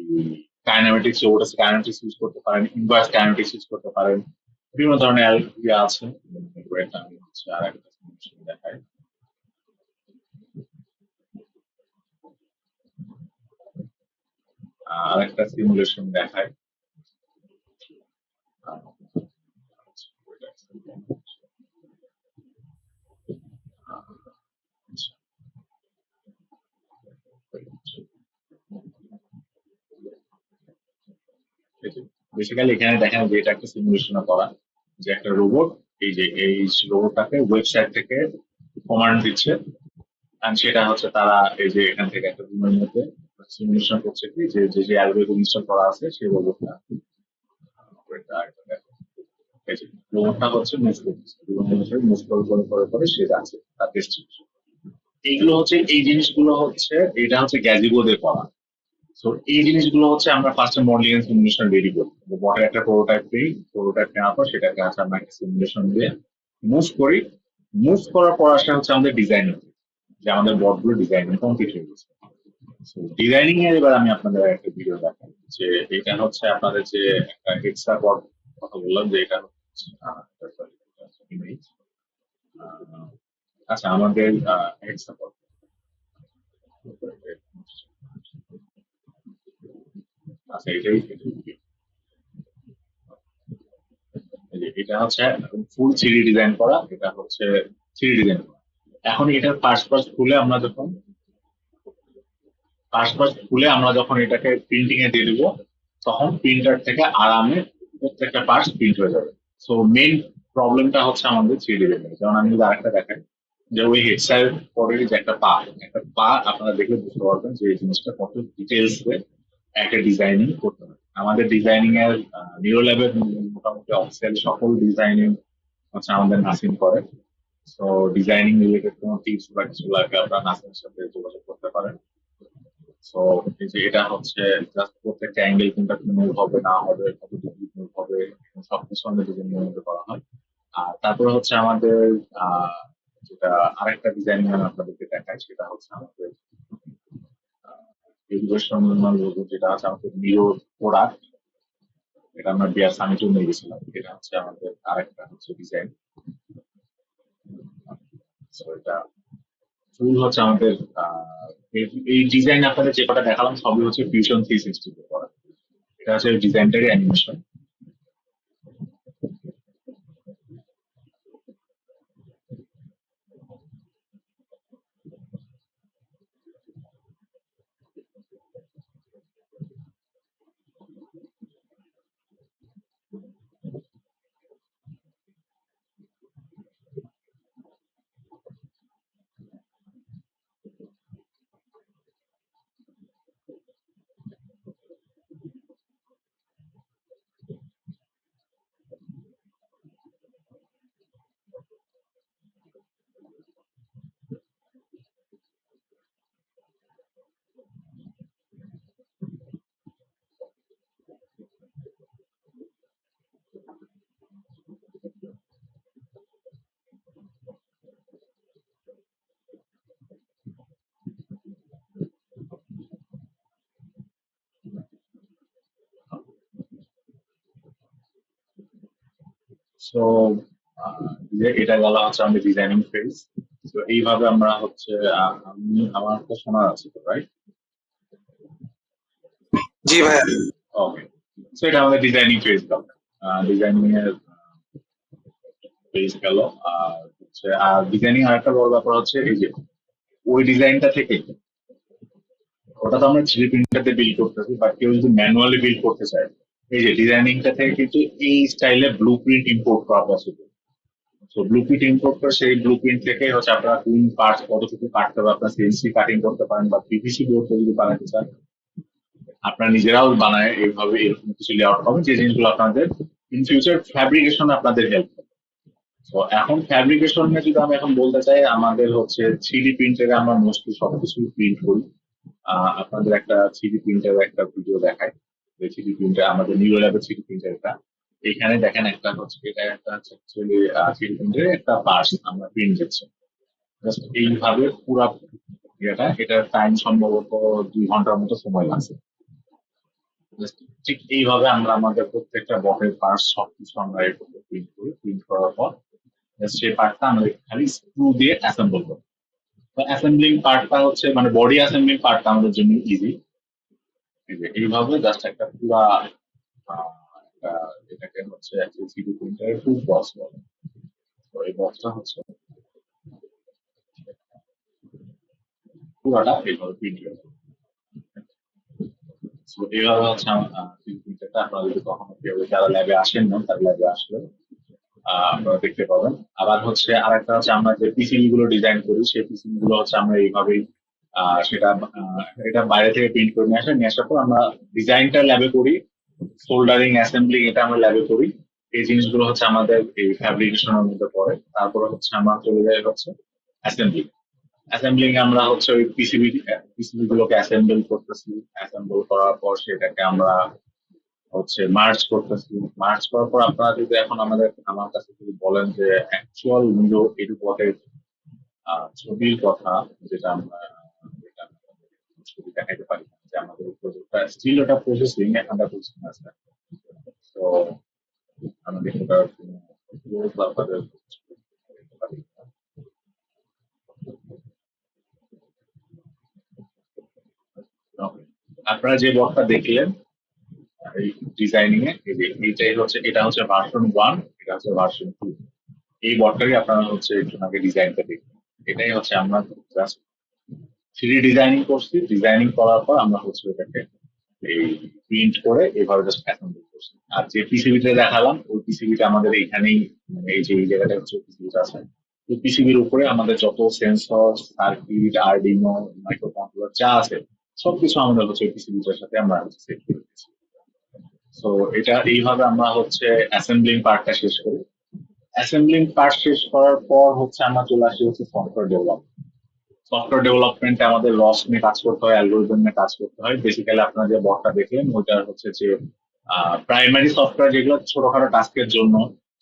Speaker 1: কাইনেমেটিক্স রোবট আছে, কাইনেমেটিক্স ইউজ করতে পারেন, ইনভার্স কাইনেমেটিক্স ইউজ করতে পারেন, বিভিন্ন ধরনের ইয়ে আছে। আমি হচ্ছে আর একটা simulation দেখাই। আর একটা সিমুলেশন দেখায়। বেসিক্যালি এখানে দেখেন যে এটা একটা সিমুলেশন করা, যে একটা রোবট, এই যে এই রোবটটাকে ওয়েবসাইট থেকে কমান্ড দিচ্ছে, and সেটা হচ্ছে তারা এই যে এখান থেকে একটা রুমের মধ্যে সিমুলেশন করছে কি যে যে যে অ্যালগরিদম ইনস্টল করা আছে সেই রোবটটা, এই যে রোবটটা হচ্ছে মুভ করতেছে, মুভ করে করে করে করে সে যাচ্ছে তার ডেস্টিনেশন। এইগুলো হচ্ছে এই জিনিসগুলো হচ্ছে এটা হচ্ছে গ্যাজিবো দিয়ে করা। তো এই জিনিসগুলো হচ্ছে আমরা ফার্স্টে মডেলিং এন্ড সিমুলেশন রেডি করি, বটের একটা প্রোটোটাইপ দিই, প্রোটোটাইপ নেওয়ার পর সেটাকে হচ্ছে আমরা একটা সিমুলেশন দিয়ে মুভ করি। মুভ করার পর আসে হচ্ছে আমাদের ডিজাইনিং, যে আমাদের বটগুলো ডিজাইনিং কমপ্লিট হয়ে গেছে। ডিজাইনিং এর এবার আমি আপনাদের একটা ভিডিও দেখাই, যে এটা হচ্ছে আপনাদের যে একটা হেক্সা বট কথা বললাম, যে এটা হচ্ছে ইমেজ। আচ্ছা, আমাদের হেক্সা বট, আচ্ছা এটাই এটা হচ্ছে ফুল থ্রি ডিজাইন করা, এটা হচ্ছে থ্রি ডিজাইন করা। এখন এটার পার্টস পার্টস খুলে আমরা যখন এটাকে প্রিন্টিং এ দিয়ে দিব, তখন প্রিন্টার থেকে আরামে প্রত্যেকটা পার্টস প্রিন্ট হয়ে যাবে। সো মেইন প্রবলেমটা হচ্ছে আমাদের থ্রি ডিজাইন। যেমন আমি যদি আরেকটা দেখাই, যে ওই হেডসাইড পরের যে একটা পা আপনারা দেখলে বুঝতে পারবেন যে এই জিনিসটা কত ডিটেলস একটা ডিজাইনিং করতে হবে। আমাদের ডিজাইনিং এর নিউরো ল্যাবের মোটামুটি অফিসিয়ালি সকল ডিজাইনিং হচ্ছে আমাদের নাসিম করে। তো ডিজাইনিং রিলেটেড কোনো টিপস বা কিছু লাগলে আপনারা নাসিমের সাথে যোগাযোগ করতে পারেন। তো এই যে এটা হচ্ছে জাস্ট প্রত্যেকটা অ্যাঙ্গেল কোনটা মুভ হবে না হবে, কত ডিগ্রি মুভ হবে, সবকিছু আমাদের ডিজাইনের মধ্যে করা হয়। আর তারপরে হচ্ছে আমাদের যেটা আরেকটা ডিজাইন আমি আপনাদেরকে দেখাই, সেটা হচ্ছে আমাদের এডুকেশন লোগো, যেটা আছে আমাদের নিউ প্রোডাক্ট, এটা আমরা বিয়ার সামিটে নিয়ে গেছিলাম। এটা হচ্ছে আমাদের আরেকটা হচ্ছে ডিজাইন। এটা ফুল হচ্ছে আমাদের এই ডিজাইন আপনাদের যে কটা দেখালাম সবই হচ্ছে ফিউশন 360 তে করা। এটা হচ্ছে ডিজাইনটারই অ্যানিমেশন। সো এটা গেল হচ্ছে আমাদের ডিজাইনিং ফেজ। তো এইভাবে আমরা হচ্ছে আমি আমার একটা শোনা আছে তো, রাইট?
Speaker 2: জি ভাইয়া।
Speaker 1: ওকে, সো এটা আমাদের ডিজাইনিং ফেজ গেল। ডিজাইনিং এর ফেজ গেল। আর ডিজাইনিং আর একটা বড় ব্যাপার হচ্ছে এই যে ওই ডিজাইনটা থেকে, ওটা তো আমরা 3D প্রিন্টার দিয়ে বিল্ড করতেছি, বাট কেউ যদি ম্যানুয়ালি বিল্ড করতে চায়, এই যে ডিজাইনিংটা থেকে কিন্তু এই স্টাইলে ব্লু প্রিন্ট ইম্পোর্ট করা পসিবল। তো ব্লু প্রিন্ট ইম্পোর্ট করে সেই ব্লু প্রিন্ট থেকে হচ্ছে আপনারা কোন পার্টস কতটুকু কাটতে হবে, আপনার সিএনসি কাটিং করতে পারেন, বা পিভিসি বোর্ড যদি বানাতে চান আপনারা নিজেরাও বানায় এইভাবে এরকম কিছু লেআউট পাবেন, যে জিনিসগুলো আপনাদের ইন ফিউচার ফ্যাব্রিকেশন আপনাদের হেল্প করবে। তো এখন ফ্যাব্রিকেশন নিয়ে যদি আমি এখন বলতে চাই, আমাদের হচ্ছে 3D প্রিন্টারে আমরা মোস্টলি সবকিছু প্রিন্ট করি। আপনাদের একটা 3D প্রিন্টার একটা ভিডিও দেখায়, যে 3D প্রিন্টার আমাদের নিউ ল্যাবের 3D প্রিন্টার এটা। এখানে দেখেন একটা হচ্ছে, এটা একটা হচ্ছে অ্যাকচুয়ালি 3D প্রিন্টারের একটা পার্টস আমরা প্রিন্ট দিচ্ছি। জাস্ট এইভাবে পুরা এটার টাইম সম্ভবত 2 ঘন্টার মতো সময় লাগছে। Just ঠিক এইভাবে আমরা আমাদের প্রত্যেকটা বটের পার্টস সবকিছু আমরা এরকম প্রিন্ট করি। প্রিন্ট করার পর just সেই পার্টটা আমাদের খালি স্ক্রু দিয়ে অ্যাসেম্বল করি। তো অ্যাসেম্বলিং পার্টটা হচ্ছে মানে বডি অ্যাসেম্বলিং পার্টটা আমাদের জন্য ইজি। এইভাবে জাস্ট একটা পুরা আহ, একটা এটাকে হচ্ছে থ্রিডি প্রিন্টারের ফুল বক্স বলে। তো এই বক্সটা হচ্ছে পুরাটা এইভাবে প্রিন্ট করে। তো এইভাবে হচ্ছে থ্রিডি প্রিন্টারটা আপনারা যদি কখনো কেউ যারা ল্যাবে আসেন না, তার ল্যাবে আসলে আপনারা দেখতে পাবেন। আবার হচ্ছে আরেকটা হচ্ছে আমরা যে পিসিবি গুলো ডিজাইন করি, সেই পিসিবি গুলো হচ্ছে আমরা এইভাবেই সেটা এটা বাইরে থেকে প্রিন্ট করে নিয়ে আসার পর আমরা ডিজাইনটা ল্যাবে করি, সোল্ডারিং অ্যাসেম্বলিং এটা আমরা ল্যাবে করি। এই জিনিসগুলো হচ্ছে আমাদের এই ফ্যাব্রিকেশনের মধ্যে পড়ে। তারপরে হচ্ছে আমরা চলে যাই হচ্ছে অ্যাসেম্বলি। অ্যাসেম্বলিং আমরা হচ্ছে ওই পিসিবি গুলোকে অ্যাসেম্বল করতেছি। অ্যাসেম্বল করার পর সেটাকে আমরা হচ্ছে মার্চ করতেছি। মার্চ করার পর আপনারা যদি এখন আমার কাছে যদি বলেন যে অ্যাকচুয়াল উইন্ডো এডুপটের ছবির কথা, যেটা আমরা যেটা আমরা ছবি দেখাইতে পারি না, যে আমাদের প্রজেক্টটা স্টিল ওটা প্রসেসিং আন্ডার প্রসেসিং আছে। তো আমাদের ওটার কোনো growth বা আমাদের দেখতে পারি না। Okay. আপনারা যে বটটা দেখলেন এই ডিজাইনিং এ, এই যে এটা হচ্ছে ভার্সন 1, এটা হচ্ছে ভার্সন 2। এই বটটারই আপনারা হচ্ছে একটু আগে ডিজাইনটা দেখবেন। এটাই হচ্ছে আমরা জাস্ট 3D ডিজাইনিং করছি। ডিজাইনিং করার পর আমরা হচ্ছে এটাকে এই প্রিন্ট করে এভাবে জাস্ট অ্যাসেম্বল করছি। আর যে পিসিবিটা দেখালাম ওই পিসিবিটা আমাদের এইখানেই, মানে এই যে এই জায়গাটা হচ্ছে পিসিবিটা আছে। এই পিসিবির উপরে আমাদের যত সেন্সর, সার্কিট, আরডিনো, মাইক্রোকন্ট্রোলার যা আছে সবকিছু আমাদের হচ্ছে পিসিবিটার সাথে আমরা সেট করে দিচ্ছি। তো এটা এইভাবে আমরা হচ্ছে অ্যাসেম্বলিং পার্টটা শেষ করি। অ্যাসেম্বলিং পার্ট শেষ করার পর হচ্ছে আমরা চলে আসি হচ্ছে সফটওয়্যার ডেভেলপমেন্ট। সফটওয়্যার ডেভেলপমেন্টে আমাদের রস নিয়ে কাজ করতে হয়, অ্যালগোরিদম নিয়ে কাজ করতে হয়। বেসিক্যালি আপনারা যে বটটা দেখলেন ওইটা হচ্ছে যে প্রাইমারি সফটওয়্যার যেগুলো ছোটখাটো টাস্কের জন্য,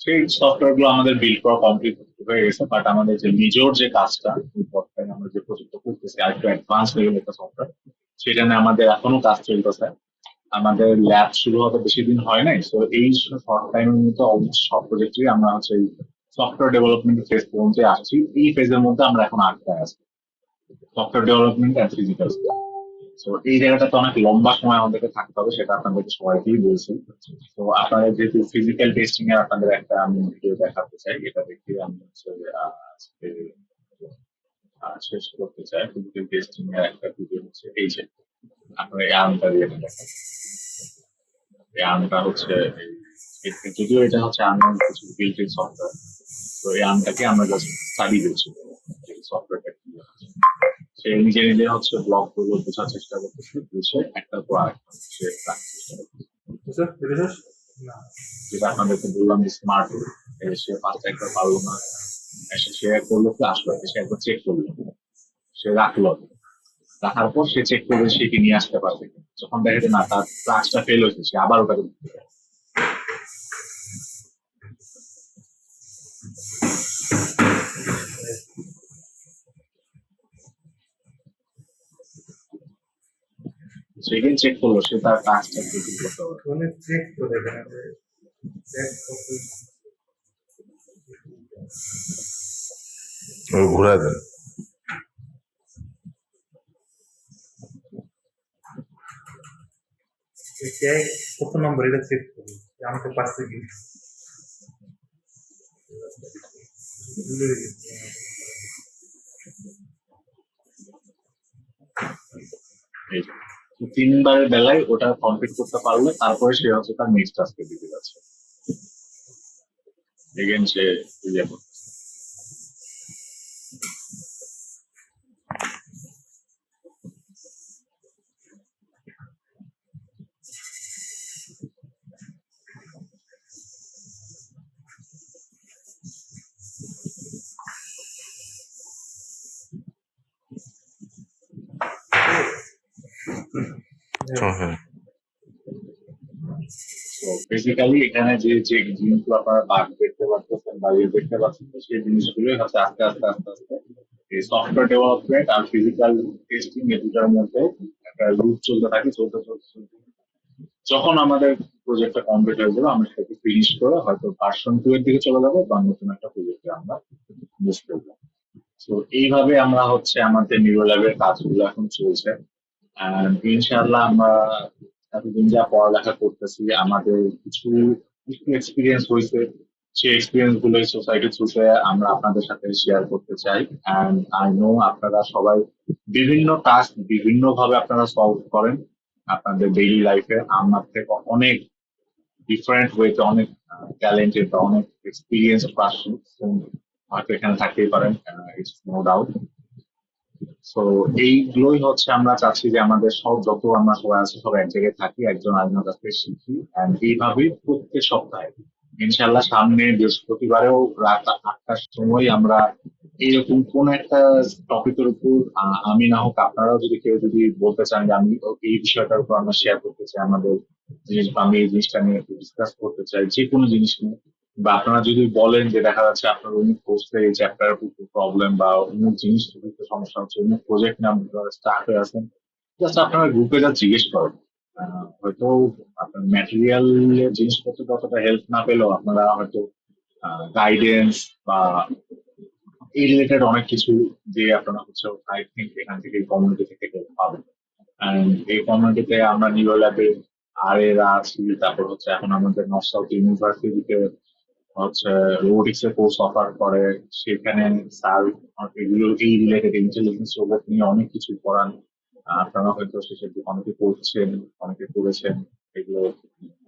Speaker 1: সেই সফটওয়্যার গুলো আমাদের বিল্ড করা কমপ্লিট হয়ে গেছে। বাট আমাদের যে মেজর যে কাজটা, ওই বটটায় আমরা যে প্রজেক্টটা করতেছি আর একটু অ্যাডভান্স লেভেল একটা সফটওয়্যার, সেটা নিয়ে আমাদের এখনো কাজ চলতেছে। আমাদের ল্যাব শুরু হতে বেশি দিন হয় নাই। তো এই শর্ট টাইমের মধ্যে অলমোস্ট সব প্রজেক্টই আমরা হচ্ছে সফটওয়্যার ডেভেলপমেন্ট ফেজ পর্যন্ত আসছি। এই ফেজের মধ্যে আমরা এখন আটকায় আছি, সফটওয়্যার ডেভেলপমেন্ট অ্যান্ড ফিজিক্যাল। তো এই জায়গাটাতে অনেক লম্বা সময় আমাদেরকে থাকতে হবে, সেটা আপনাদেরকে সবাইকেই বলছি। তো আপনাদের যেহেতু ফিজিক্যাল টেস্টিং এর আপনাদের একটা আমি ভিডিও দেখাতে চাই, এটা দেখে আমি হচ্ছে আজকে শেষ করতে চাই। ফিজিক্যাল টেস্টিং এর একটা ভিডিও হচ্ছে এই যে আপনার এই আর্মটা দিয়ে দেখেন। এই আর্মটা হচ্ছে যদিও এটা হচ্ছে আর্মের কিছু বিল্ট ইন সফটওয়্যার। তো এই আর্মটাকে আমরা জাস্ট স্টাডি করছি, সফটওয়্যারটা কি আছে। সে নিজে নিজে হচ্ছে ব্লক গুলো বোঝার চেষ্টা করতেছে, বুঝে একটার পর আরেকটা সে রাখার চেষ্টা করতেছে। যেটা আপনাদেরকে বললাম যে স্মার্ট সে ফার্স্ট একবার পারলো না, সে করলো কি আসলো, সে একবার চেক করলো, সে রাখলো, রাখার পর সে চেক করবে সে কি নিয়ে আসতে পারবে কিনা। যখন দেখে যে না তার ক্লাসটা ফেল হয়েছে, সে আবার ওটাকে দিতে পারে। সেদিন চেক করলো, সে তার কাজটা করতে পারবে।
Speaker 4: ঘুরায় দেন।
Speaker 5: কত নম্বর এটা চেক করি আমি তো পাচ্ছি কি
Speaker 1: এই যে। তো 3 বারের বেলায় ওটা কমপ্লিট করতে পারলে তারপরে সে হচ্ছে তার নেক্সট টাস্কে দিতে যাচ্ছে। এগেন সে ইয়ে করবে।
Speaker 4: হ্যাঁ
Speaker 1: তো বেসিক্যালি এখানে যে যে জিনিসগুলো আপনারা বাগ দেখতে পাচ্ছেন বা ইয়ে দেখতে পাচ্ছেন সেই জিনিসগুলোই হচ্ছে আস্তে আস্তে আস্তে আস্তে এই সফটওয়্যার ডেভেলপমেন্ট আর ফিজিক্যাল টেস্টিং এই দুটার মধ্যে একটা লুপ চলতে থাকে চলতে চলতে চলতে যখন আমাদের প্রজেক্টটা কমপ্লিট হয়ে যাবে আমরা সেটাকে ফিনিশ করে হয়তো ভার্সন 2 এর দিকে চলে যাবো বা নতুন একটা প্রজেক্টে আমরা মুভ করবো। তো এইভাবে আমরা হচ্ছে আমাদের নিউরো ল্যাবের কাজগুলো এখন চলছে। ইনশাআল্লাহ আমরা এতদিন যা পড়ালেখা করতেছি আমাদের কিছু কিছু এক্সপিরিয়েন্স হয়েছে, সেই এক্সপিরিয়েন্স গুলো সোসাইটির থ্রুতে আমরা আপনাদের সাথে শেয়ার করতে চাই। অ্যান্ড আই নো আপনারা সবাই বিভিন্ন টাস্ক বিভিন্ন ভাবে আপনারা সলভ করেন আপনাদের ডেইলি লাইফে। আমার থেকে অনেক ডিফারেন্ট ওয়েতে অনেক ট্যালেন্টেড বা অনেক এক্সপিরিয়েন্স পার্সন হয়তো এখানে থাকতেই পারেন, ইটস নো ডাউট। তো এইগুলোই হচ্ছে আমরা চাচ্ছি যে আমাদের সব যত আমরা সবাই আছি সব এক জায়গায় থাকি, একজন আরেকজনের কাছ থেকে শিখি। অ্যান্ড এইভাবেই প্রত্যেক সপ্তাহে ইনশাল্লাহ সামনে বৃহস্পতিবারেও রাত 8টার সময় আমরা এরকম কোন একটা টপিকের উপর আমি না হোক আপনারাও যদি কেউ যদি বলতে চান যে আমি এই বিষয়টার উপর আমরা শেয়ার করতে চাই আমাদের জিনিস বা আমি এই জিনিসটা নিয়ে একটু ডিসকাস করতে চাই যে কোনো জিনিস নিয়ে, বা আপনারা যদি বলেন যে দেখা যাচ্ছে আপনার অমুক পোস্টে এই চ্যাপ্টার প্রবলেম বা অমুক জিনিস একটু সমস্যা হচ্ছে অমুক প্রজেক্ট নাম স্টার্ট হয়ে আছেন, জাস্ট আপনারা গ্রুপে যা জিজ্ঞেস করেন। হয়তো আপনার ম্যাটেরিয়াল জিনিসপত্র ততটা হেল্প না পেলেও আপনারা হয়তো গাইডেন্স বা এই রিলেটেড অনেক কিছু যে আপনারা হচ্ছে আই থিঙ্ক এখান থেকে কমিউনিটি থেকে পাবেন। And এই কমিউনিটিতে আমরা নিউরো ল্যাবে আর এরা আছি, তারপর হচ্ছে এখন আমাদের নর্থ সাউথ ইউনিভার্সিটিতে হচ্ছে রোবোটিক্স এর কোর্স অফার করে, সেখানে স্যার এগুলো এই রিলেটেড ইন্টেলিজেন্স রোবট নিয়ে অনেক কিছু পড়ান। আপনারা হয়তো সেসব অনেকে করছেন অনেকে করেছেন, এগুলো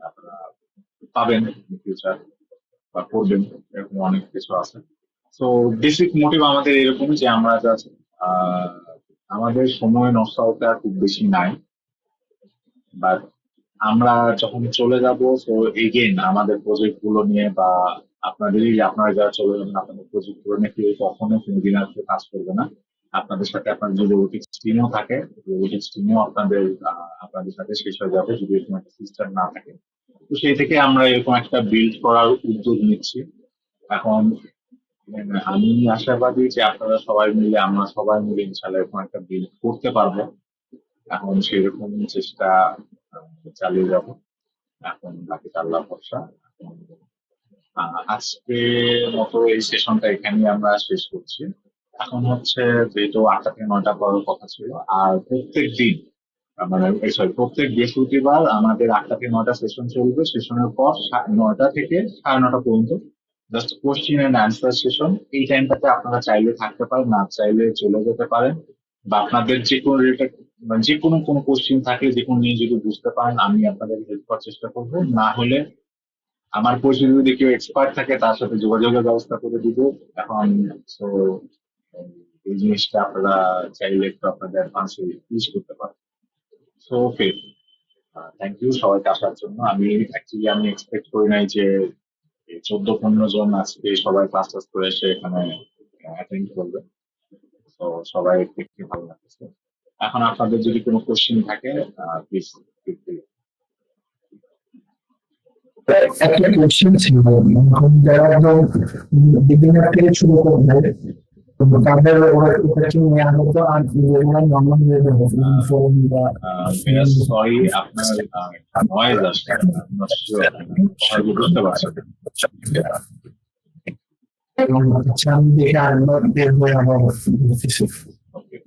Speaker 1: আপনারা পাবেন ফিউচার বা করবেন, এরকম অনেক কিছু আছে। তো বেসিক মোটিভ আমাদের এরকম যে আমরা জাস্ট আমাদের সময় নষ্ট হতে আর খুব বেশি নাই, বাট আমরা যখন চলে যাব তো এগেন আমাদের প্রজেক্ট গুলো নিয়ে বা আপনারা যারা চলে যাবেন আপনাদের প্রজেক্ট গুলো নিয়ে কেউ কখনো কোনোদিন আর কেউ কাজ করবে না। আপনাদের সাথে আপনার যদি রোবোটিক্স টিমও থাকে রোবোটিক্স টিমও আপনাদের সাথে শেষ হয়ে যাবে যদি এরকম একটা সিস্টেম না থাকে। তো সেই থেকে আমরা এরকম একটা বিল্ড করার উদ্যোগ নিচ্ছি এখন। আমি আশাবাদী যে আপনারা সবাই মিলে আমরা সবাই মিলে ইনশাল্লাহ এরকম একটা বিল্ড করতে পারবো। এখন সেরকম চেষ্টা চালিয়ে যাব। এখন বাকিটা আল্লাহ ভরসা। এখন, আজকে মতো এই সেশনটা এখানেই আমরা শেষ করছি। এখন হচ্ছে যেহেতু 8টা থেকে 9টা করার কথা ছিল, আর প্রত্যেক দিন মানে সরি প্রত্যেক বৃহস্পতিবার আমাদের 8টা থেকে 9টা সেশন চলবে। সেশনের পর 9টা থেকে 9:30 পর্যন্ত just question and answer session. এই টাইমটাতে আপনারা চাইলে থাকতে পারেন, না চাইলে চলে যেতে পারেন, বা আপনাদের যে কোনো রিলেটেড মানে যে কোনো কোশ্চেন থাকে যে কোনো নিয়ে যদি বুঝতে পারেন আমি আপনাদের হেল্প করার চেষ্টা করবো। না হলে আমার পরিচিত যদি কেউ এক্সপার্ট থাকে তার সাথে যোগাযোগের ব্যবস্থা করে দিব। এখন তো এই জিনিসটা আপনারা চাইলে একটু আপনাদের অ্যাডভান্সে ইউজ করতে পারেন। সো ওকে, থ্যাংক ইউ সবাইকে আসার জন্য। আমি এক্সপেক্ট করি নাই যে 14-15 জন আজকে সবাই ক্লাস টাস করে এসে এখানে অ্যাটেন্ড করবে। তো সবাই দেখতে ভালো লাগছে। এখন আপনাদের যদি কোনো কোশ্চেন থাকে প্লিজ।
Speaker 6: একটা কোশ্চেন ছিল, এখন যারা একদম বিগিনার থেকে শুরু করবে তো তাদের ওরা এটা কি নেওয়া হতো আর ওরা নর্মাল ফোন বা
Speaker 1: সরি আপনার নয়েজ আসছে, বুঝতে পারছেন।
Speaker 6: এবং হচ্ছে আমি দেখে আরেকবার বের হয়ে আবার বলতেছি।
Speaker 1: ওকে।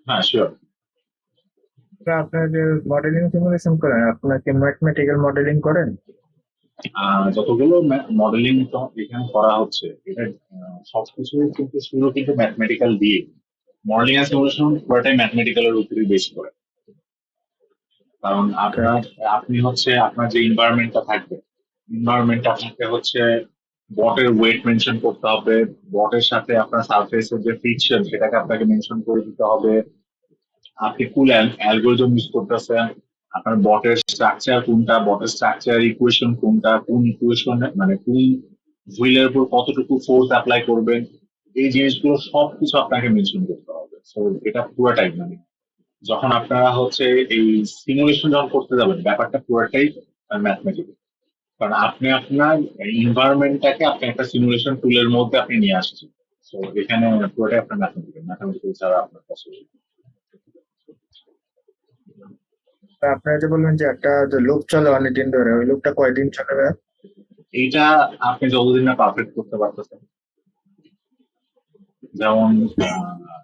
Speaker 1: হ্যাঁ, শিওর।
Speaker 7: আপনার যে মডেলিং সিমুলেশন করেন, আপনার কি ম্যাথমেটিক্যাল মডেলিং করেন?
Speaker 1: যতগুলো মডেলিং এখানে করা হচ্ছে, এটা সবকিছু কিন্তু শুরু কিন্তু ম্যাথমেটিক্যাল দিয়ে। মডেলিং এর সিমুলেশন পুরোটাই ম্যাথমেটিক্যালের উপরে বেস করে। কারণ আপনি হচ্ছে আপনার যে এনভায়রনমেন্টটা থাকবে, এনভায়রনমেন্ট আপনাকে হচ্ছে বটের ওয়েট মেনশন করতে হবে, বটের সাথে আপনার সারফেসের যে ফ্রিকশন সেটাকে আপনাকে মেনশন করে দিতে হবে। আপনি কোন অ্যালগোরিদম ইউজ করতেছেন, আপনার বটের স্ট্রাকচার কোনটা, বটের স্ট্রাকচার ইকুয়েশন কোনটা, কোন ইকুয়েশন মানে কোন হুইলের উপর কতটুকু ফোর্স অ্যাপ্লাই করবেন, এই জিনিসগুলো সবকিছু আপনাকে মেনশন করতে হবে। সো এটা পুরোটাই মানে যখন আপনারা হচ্ছে এই সিমুলেশন যখন করতে যাবেন, ব্যাপারটা পুরোটাই ম্যাথমেটিক্যাল। কারণ আপনি আপনার এনভায়রনমেন্টটাকে আপনি একটা সিমুলেশন টুলের মধ্যে আপনি নিয়ে আসছেন। তো এখানে পুরোটাই আপনার ম্যাথমেটিক্যাল, ম্যাথমেটিক্যাল ছাড়া আপনার পসিবল।
Speaker 7: আপনারা যে বললেন যে একটা যে লুপ চলে অনেকদিন ধরে, ওই লুপটা কয়দিন চলে ভাইয়া?
Speaker 1: এইটা আপনি যতদিন না পারফেক্ট করতে পারতেছেন। যেমন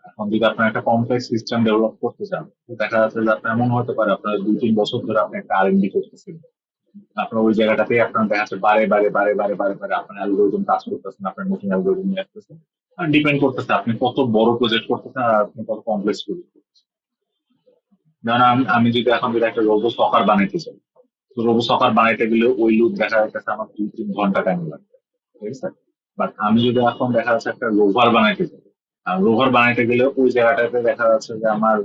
Speaker 1: এখন যদি আপনার একটা কমপ্লেক্স সিস্টেম ডেভেলপ করতে চান, তো দেখা যাচ্ছে যে আপনার এমন হতে পারে আপনার 2-3 বছর ধরে আপনি একটা R&D করতেছেন। আপনার ওই জায়গাটাতে আপনার দেখা যাচ্ছে বারে বারে বারে বারে বারে বারে আপনার অ্যালগোরিদম কাজ করতেছেন, আপনার নতুন অ্যালগোরিদম নিয়ে আসতেছেন। আর ডিপেন্ড করতেছে আপনি কত বড় প্রজেক্ট করতেছেন আর আপনি কত কমপ্লেক্স প্রজেক্ট করতেছেন। যেমন আমি যদি এখন যদি একটা রোবো সকার বানাইতে চাই, তো রোবো সকার বানাইতে গেলে ওই লুপ দেখা যাচ্ছে আমার 2-3 ঘন্টা টাইম লাগবে, ঠিক আছে? বাট আমি যদি এখন দেখা যাচ্ছে একটা রোভার বানাইতে চাই, আর রোভার বানাইতে গেলে ওই জায়গাটাতে দেখা যাচ্ছে যে আমার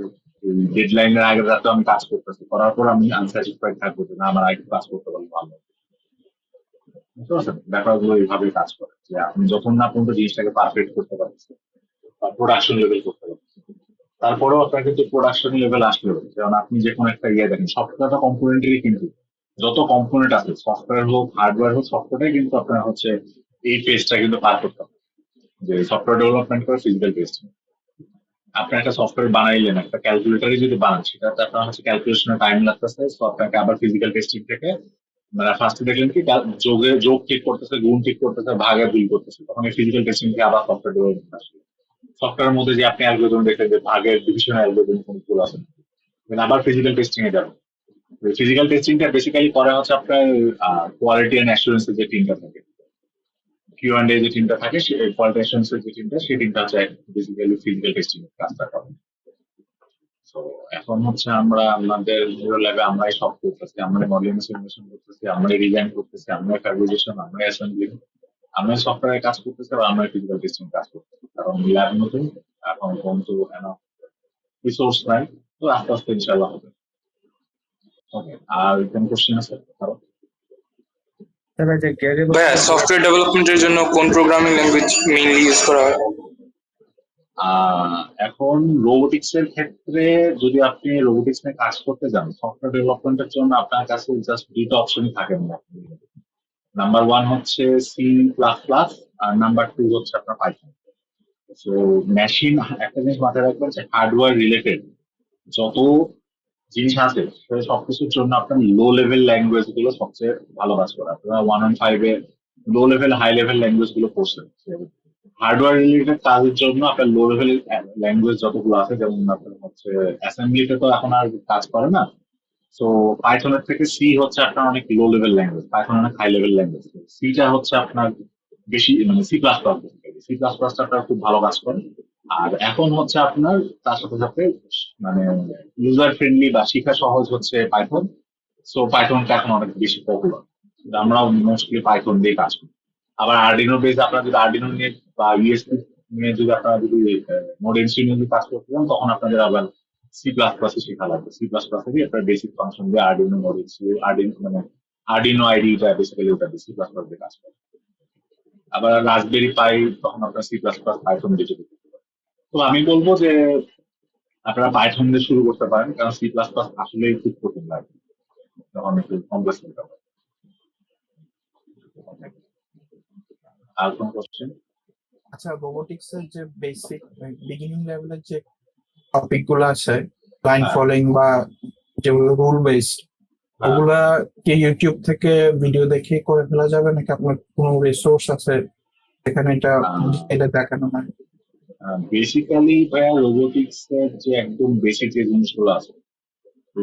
Speaker 1: ডেডলাইনের আগের রাতে আমি কাজ করতেছি, করার পর আমি আনস্যাটিসফাইড থাকবো যে না আমার আগে কাজ করতে পারলে ভালো। বুঝতে পারছেন? ব্যাপারগুলো এইভাবে কাজ করে যে আপনি যখন না পর্যন্ত জিনিসটাকে পারফেক্ট করতে পারছেন বা প্রোডাকশন লেভেল করতে পারছেন, তারপরেও আপনার কিন্তু প্রোডাকশন লেভেল আসলেও, যেমন আপনি যে কোনো একটা ইয়ে দেখেন, সবকটা কম্পোনেন্টেরই কিন্তু যত কম্পোনেন্ট আছে, সফটওয়্যার হোক হার্ডওয়্যার হোক, সবকটাই কিন্তু আপনার হচ্ছে এই পেজটা কিন্তু পার করতে হবে। যে সফটওয়্যার ডেভেলপমেন্ট করে ফিজিক্যাল টেস্টিং, আপনি একটা সফটওয়্যার বানাইলেন, একটা ক্যালকুলেটারই যদি বানান, সেটাতে আপনার হচ্ছে ক্যালকুলেশনের টাইম লাগতেছে। তো আপনাকে আবার ফিজিক্যাল টেস্টিং থেকে মানে ফার্স্টে দেখলেন কি যোগ ঠিক করতেছে, গুণ ঠিক করতেছে, ভাগে ভুল করতেছে, তখন এই ফিজিক্যাল টেস্টিং থেকে আবার সফটওয়্যার ডেভেলপমেন্ট আসবে। সফটওয়্যারের মধ্যে যে আপনি অ্যালগোরিদম দেখলেন যে ভাগের ডিভিশন অ্যালগোরিদম কোন ভুল আছে, আবার ফিজিক্যাল টেস্টিং এ যাবেন। ফিজিক্যাল টেস্টিংটা বেসিক্যালি করা হচ্ছে আপনার কোয়ালিটি অ্যান্ড অ্যাসুরেন্সের যে টিমটা থাকে, Q&A যে টিমটা থাকে, কোয়ালিটি অ্যাসুরেন্সের যে টিমটা, সেই টিমটা হচ্ছে বেসিক্যালি ফিজিক্যাল টেস্টিং এর কাজটা করে। তো এখন হচ্ছে আমরা আমাদের জিরো ল্যাবে আমরাই সব করতেছি, আমরা মডেলিং সিমুলেশন করতেছি, আমরাই ডিজাইন করতেছি, আমরা ফ্যাব্রিকেশন, আমরাই অ্যাসেম্বলি, আমরা সফটওয়্যারে কাজ করতেছি, আর আমরা ফিজিক্যাল টেস্টিং কাজ করতেছি। কারণ ল্যাব নতুন, এখন কিন্তু রিসোর্স নাই, তো আস্তে আস্তে ইনশাল্লাহ হবে। ওকে, আর কোন কোশ্চেন আছে আরো?
Speaker 7: ভাই যে গ্যারি
Speaker 2: ভাইয়া সফটওয়্যার ডেভেলপমেন্টের জন্য কোন প্রোগ্রামিং ল্যাঙ্গুয়েজ মেইনলি ইউজ করা হয়?
Speaker 1: এখন রোবোটিক্স এর ক্ষেত্রে যদি আপনি রোবোটিক্স নিয়ে কাজ করতে যান, সফটওয়্যার ডেভেলপমেন্টের জন্য আপনার কাছে জাস্ট দুটো অপশনই থাকে। নাম্বার ওয়ান হচ্ছে C++, আর নাম্বার টু হচ্ছে আপনার পাইথন। তো মেশিন, একটা জিনিস মাথায় রাখবেন যে হার্ডওয়্যার রিলেটেড যত জিনিস আছে সেটা সবকিছুর জন্য আপনার লো লেভেল ল্যাঙ্গুয়েজ গুলো সবচেয়ে ভালো কাজ করে। আপনারা 1 and 5 low level high level language গুলো পড়ছেন, হার্ডওয়্যার রিলেটেড কাজের জন্য আপনার লো লেভেল ল্যাঙ্গুয়েজ যতগুলো আছে, যেমন আপনার হচ্ছে অ্যাসেম্বলিতে তো এখন আর কাজ করে না। তো পাইথনের থেকে সি হচ্ছে আপনার অনেক লো লেভেল ল্যাঙ্গুয়েজ, পাইথন অনেক হাই লেভেল ল্যাঙ্গুয়েজ। সিটা হচ্ছে আপনার বেশি মানে C++টা আপনার খুব ভালো কাজ করে। আর এখন হচ্ছে আপনার তার সাথে সাথে মানে ইউজার ফ্রেন্ডলি বা শিখা সহজ হচ্ছে পাইথন। সো পাইথনটা এখন অনেক বেশি পপুলার, আমরাও মোস্টলি পাইথন দিয়ে কাজ করি। আবার আর্ডিনো বেস, আপনারা যদি আর্ডিনো নিয়ে বা ইউএসপি নিয়ে যদি আপনারা যদি নোড এমসিইউ নিয়ে কাজ করতে চান, তখন আপনাদের আবার C++ শেখা লাগবে। C++ দিয়ে আপনার বেসিক ফাংশন দিয়ে আর্ডিনো নোড এমসিইউ, আর্ডিনো মানে আর্ডিনো আইডিটা বেসিক্যালি ওটা দিয়ে C++ দিয়ে কাজ করে। আবার রাসবেরি পাই, তখন আপনার C++ পাইথন দিয়ে যেতে পারে। তো আমি বলবো যে আপনারা পাইথন দিয়ে শুরু করতে পারেন, কারণ C++ আসলেই খুব কঠিন লাগে, তখন একটু কমপ্লেক্স নিতে হবে। আর কোন কোশ্চেন?
Speaker 3: আচ্ছা, রোবোটিক্স এর যে বেসিক বিগিনিং লেভেলের যে টপিক গুলো আছে, লাইন
Speaker 1: হ্যাঁ।
Speaker 3: ফলোইং বা যেগুলো রুল বেসড,
Speaker 1: হ্যাঁ।
Speaker 3: ওগুলা কি ইউটিউব থেকে ভিডিও দেখে করে ফেলা যাবে নাকি আপনার কোনো রিসোর্স আছে এখানে এটা দেখানো হয়?
Speaker 1: বেসিক্যালি ভাইয়া রোবোটিক্স এর যে একদম বেসিক যে জিনিসগুলো আছে,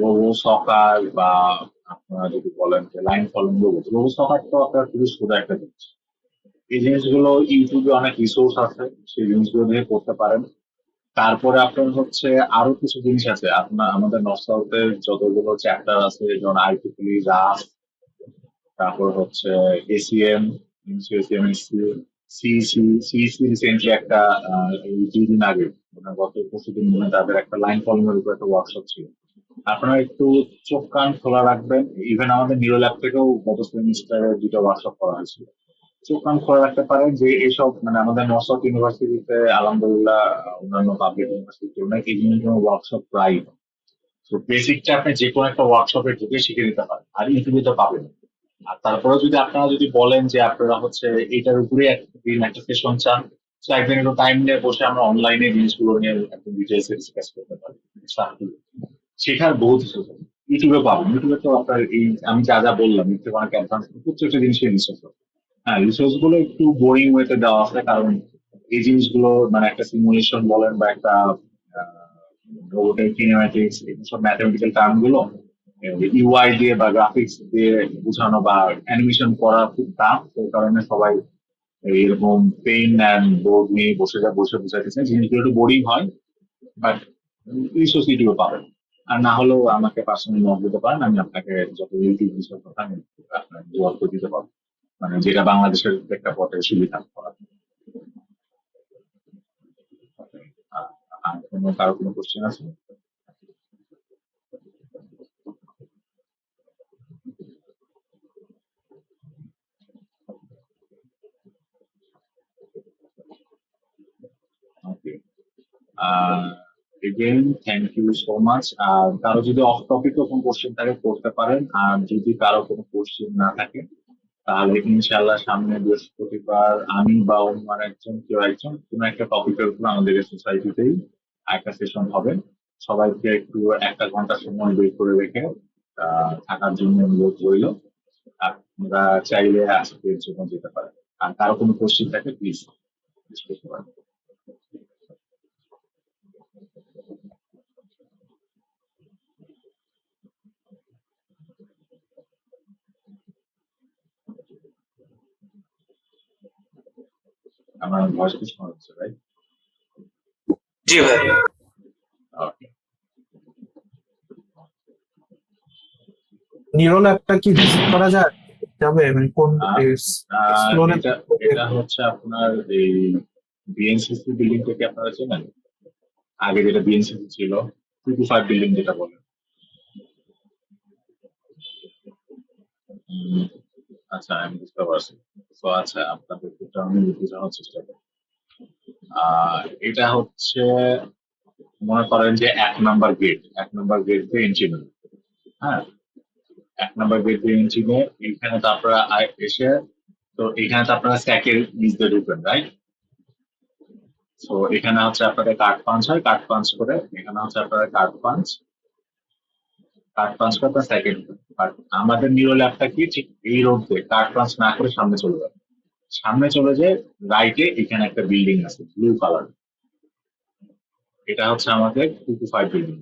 Speaker 1: রোবো সকার বা আপনারা যদি বলেন যে লাইন ফলোইং রোবট, রোবো সকার তো আপনার খুবই সোজা একটা জিনিস। এই জিনিসগুলো ইউটিউবে অনেক রিসোর্স আছে, সেই জিনিসগুলো দিয়ে করতে পারেন। তারপরে আপনার হচ্ছে আরো কিছু জিনিস আছে, আপনার আমাদের নর্থ যতগুলো চ্যাপ্টার আছে, যেমন আইটিপি, রাস, তারপর হচ্ছে এসিএম, সিইসি রিসেন্টলি একটা এই 2 দিন আগে, মানে গত পরশুদিন মনে হয় তাদের একটা লাইন ফলোইং উপর একটা ওয়ার্কশপ ছিল। আপনারা একটু চোখ কান খোলা রাখবেন। ইভেন আমাদের নিউরো ল্যাব থেকেও গত সেমিস্টারে 2টা ওয়ার্কশপ করা হয়েছিল। চোখ কান খোলা রাখতে পারেন যে এইসব, মানে আমাদের নর্থ ইউনিভার্সিটিতে আলহামদুলিল্লাহ, অন্যান্য পাবলিক ইউনিভার্সিটি অনেক এই জিনিসগুলো ওয়ার্কশপ প্রায়। তো বেসিকটা আপনি যে কোনো একটা ওয়ার্কশপে ঢুকে শিখে নিতে পারেন, আর ইউটিউবে তো পাবেন। আর তারপরে যদি আপনারা যদি বলেন যে আপনারা হচ্ছে এটার উপরে একদিন একটা সেশন চান, তো একদিন একটু টাইম নিয়ে বসে আমরা অনলাইনে জিনিসগুলো নিয়ে একদম ডিটেলসে ডিসকাস করতে পারি। শেখার বহুত কিছু আছে। ইউটিউবে পাবেন, ইউটিউবে তো আপনার এই আমি যা যা বললাম ইউটিউবে অনেক অ্যাডভান্স প্রত্যেকটা জিনিসের রিসোর্স আছে। হ্যাঁ, রিসোর্স গুলো একটু বোরিং ওয়েতে দেওয়া আছে, কারণ এই জিনিসগুলো মানে একটা সিমুলেশন বলেন বা একটা রোবটের কিনেম্যাটিক্স, সব ম্যাথমেটিক্যাল টার্ম গুলো ইউআই দিয়ে বা গ্রাফিক্স দিয়ে বোঝানো বা অ্যানিমেশন করা খুব টাফ, সেই কারণে সবাই এরকম পেন অ্যান্ড বোর্ড নিয়ে বসে বোঝাতেছে, জিনিসগুলো একটু বোরিং হয়। বাট রিসোর্স ইউটিউবে পাবেন। আর না হলেও আমাকে পার্সোনালি নক দিতে পারেন, আমি আপনাকে যত ইউটিউব রিসোর্স কথা আমি আপনাকে জোগাড় করে দিতে পারবো, মানে যেটা বাংলাদেশের প্রেক্ষাপটে সুবিধা করা। আর আর কারো কোনো কোশ্চেন আছে? Okay, again thank you so much. আর কারো যদি অফ টপিক কোনো কোশ্চেন থাকে করতে পারেন, আর যদি কারো কোনো কোশ্চেন না থাকে তাহলে ইনশাল্লাহ সামনে বৃহস্পতিবার আমি বা অন্য আর একজন কেউ একজন কোনো একটা টপিকের উপর আমাদের সোসাইটিতেই একটা সেশন হবে। সবাইকে একটু 1 ঘন্টা সময় বের করে রেখে থাকার জন্য অনুরোধ রইল। আপনারা চাইলে আজকের জন্য যেতে পারেন। আর কারো কোনো কোশ্চেন থাকে প্লিজ করতে পারেন। আমার ভয়েস কি শোনা যাচ্ছে, রাইট?
Speaker 2: জি ভাই।
Speaker 1: ওকে।
Speaker 3: নিউরো ল্যাবটা কি ভিজিট করা যায় যাবে, মানে কোন এক্সপ্লোরে?
Speaker 1: এটা এটা হচ্ছে আপনার এই বিএনসিসি বিল্ডিং থেকে আপনারা চেনেন, আগে যেটা বিএনসিসি ছিল, 225 বিল্ডিং যেটা বলে। উম, আচ্ছা, আমি বুঝতে পারছি। তো আচ্ছা, আপনাদের একটু আমি বোঝানোর চেষ্টা করি। এটা হচ্ছে, মনে করেন যে 1 নাম্বার গেট দিয়ে এন্ট্রি নেবেন। হ্যাঁ, 1 নাম্বার গেট দিয়ে এন্ট্রি নিয়ে এখানে তো আপনারা এসে, তো এখানে তো আপনারা স্ট্যাকের নিচ দিয়ে ঢুকবেন, রাইট? তো এখানে হচ্ছে আপনাদের কার্ড পাঞ্চ হয়, কার্ড পাঞ্চ করে এখানে হচ্ছে আপনারা কার্ড পাঞ্চ করে আপনার সেকেন্ড। আর আমাদের নিউরো ল্যাবটা কি ঠিক এই রোড দিয়ে কার্ড পাঞ্চ না করে সামনে চলে যাবে। সামনে চলে যায় রাইটে, এখানে একটা বিল্ডিং আছে ব্লু কালার, এটা হচ্ছে আমাদের 225 বিল্ডিং।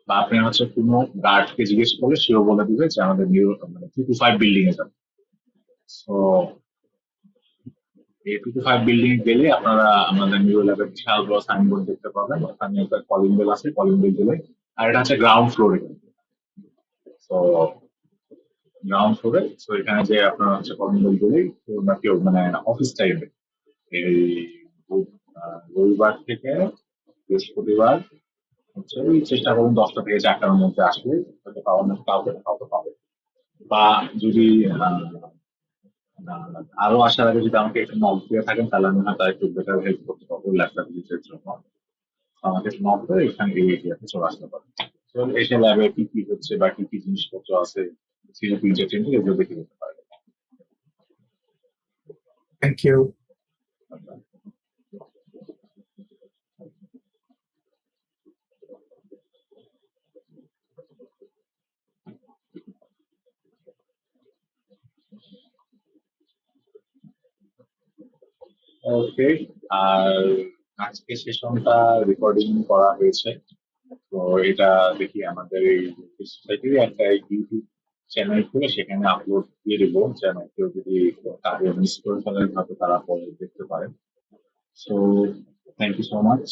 Speaker 1: বা আপনি হচ্ছে কোনো গার্ডকে জিজ্ঞেস করলে সেও বলে দিবে যে আমাদের নিউরো মানে 225 বিল্ডিং এ যাবে। তো এই 225 বিল্ডিং গেলে আপনারা আমাদের নিউরো ল্যাবের বিশাল বড় সাইনবোর্ড দেখতে পাবেন, ওখানে একটা কলিং বেল আছে, কলিং বেল দিলে। আর এটা হচ্ছে গ্রাউন্ড ফ্লোরে। তো গ্রাউন্ড ফ্লোরে, তো এখানে যে আপনার হচ্ছে কলিং বেল দিলেই বা কেউ মানে অফিস টাইমে এই রবিবার থেকে বৃহস্পতিবার হচ্ছে ওই চেষ্টা করুন 10টা থেকে 4টার মধ্যে আসলে হয়তো পাওয়ার না কাউকে না কাউকে পাবে। বা যদি আরো আসার আগে যদি আমাকে একটু নক দিয়ে থাকেন তাহলে আমি হয়তো একটু বেটার হেল্প করতে পারবো ল্যাপটপ ইউজের জন্য। আমাকে একটু নক করে এখানে এই এরিয়াতে চলে আসতে পারেন। তো এসে ল্যাবে কি কি হচ্ছে বা কি কি জিনিসপত্র আছে, সিজিপি ইনজেকশন এগুলো দেখে নিতে পারবেন।
Speaker 3: Thank you.
Speaker 1: ওকে, আর আজকে সেশনটা রেকর্ডিং করা হয়েছে, তো এটা দেখি আমাদের এই সোসাইটির একটা ইউটিউব চ্যানেল খুলে সেখানে আপলোড দিয়ে দেবো, যেন কেউ যদি কাজে মিস করে ফেলেন হয়তো তারা পরে দেখতে পারে। So thank you so much.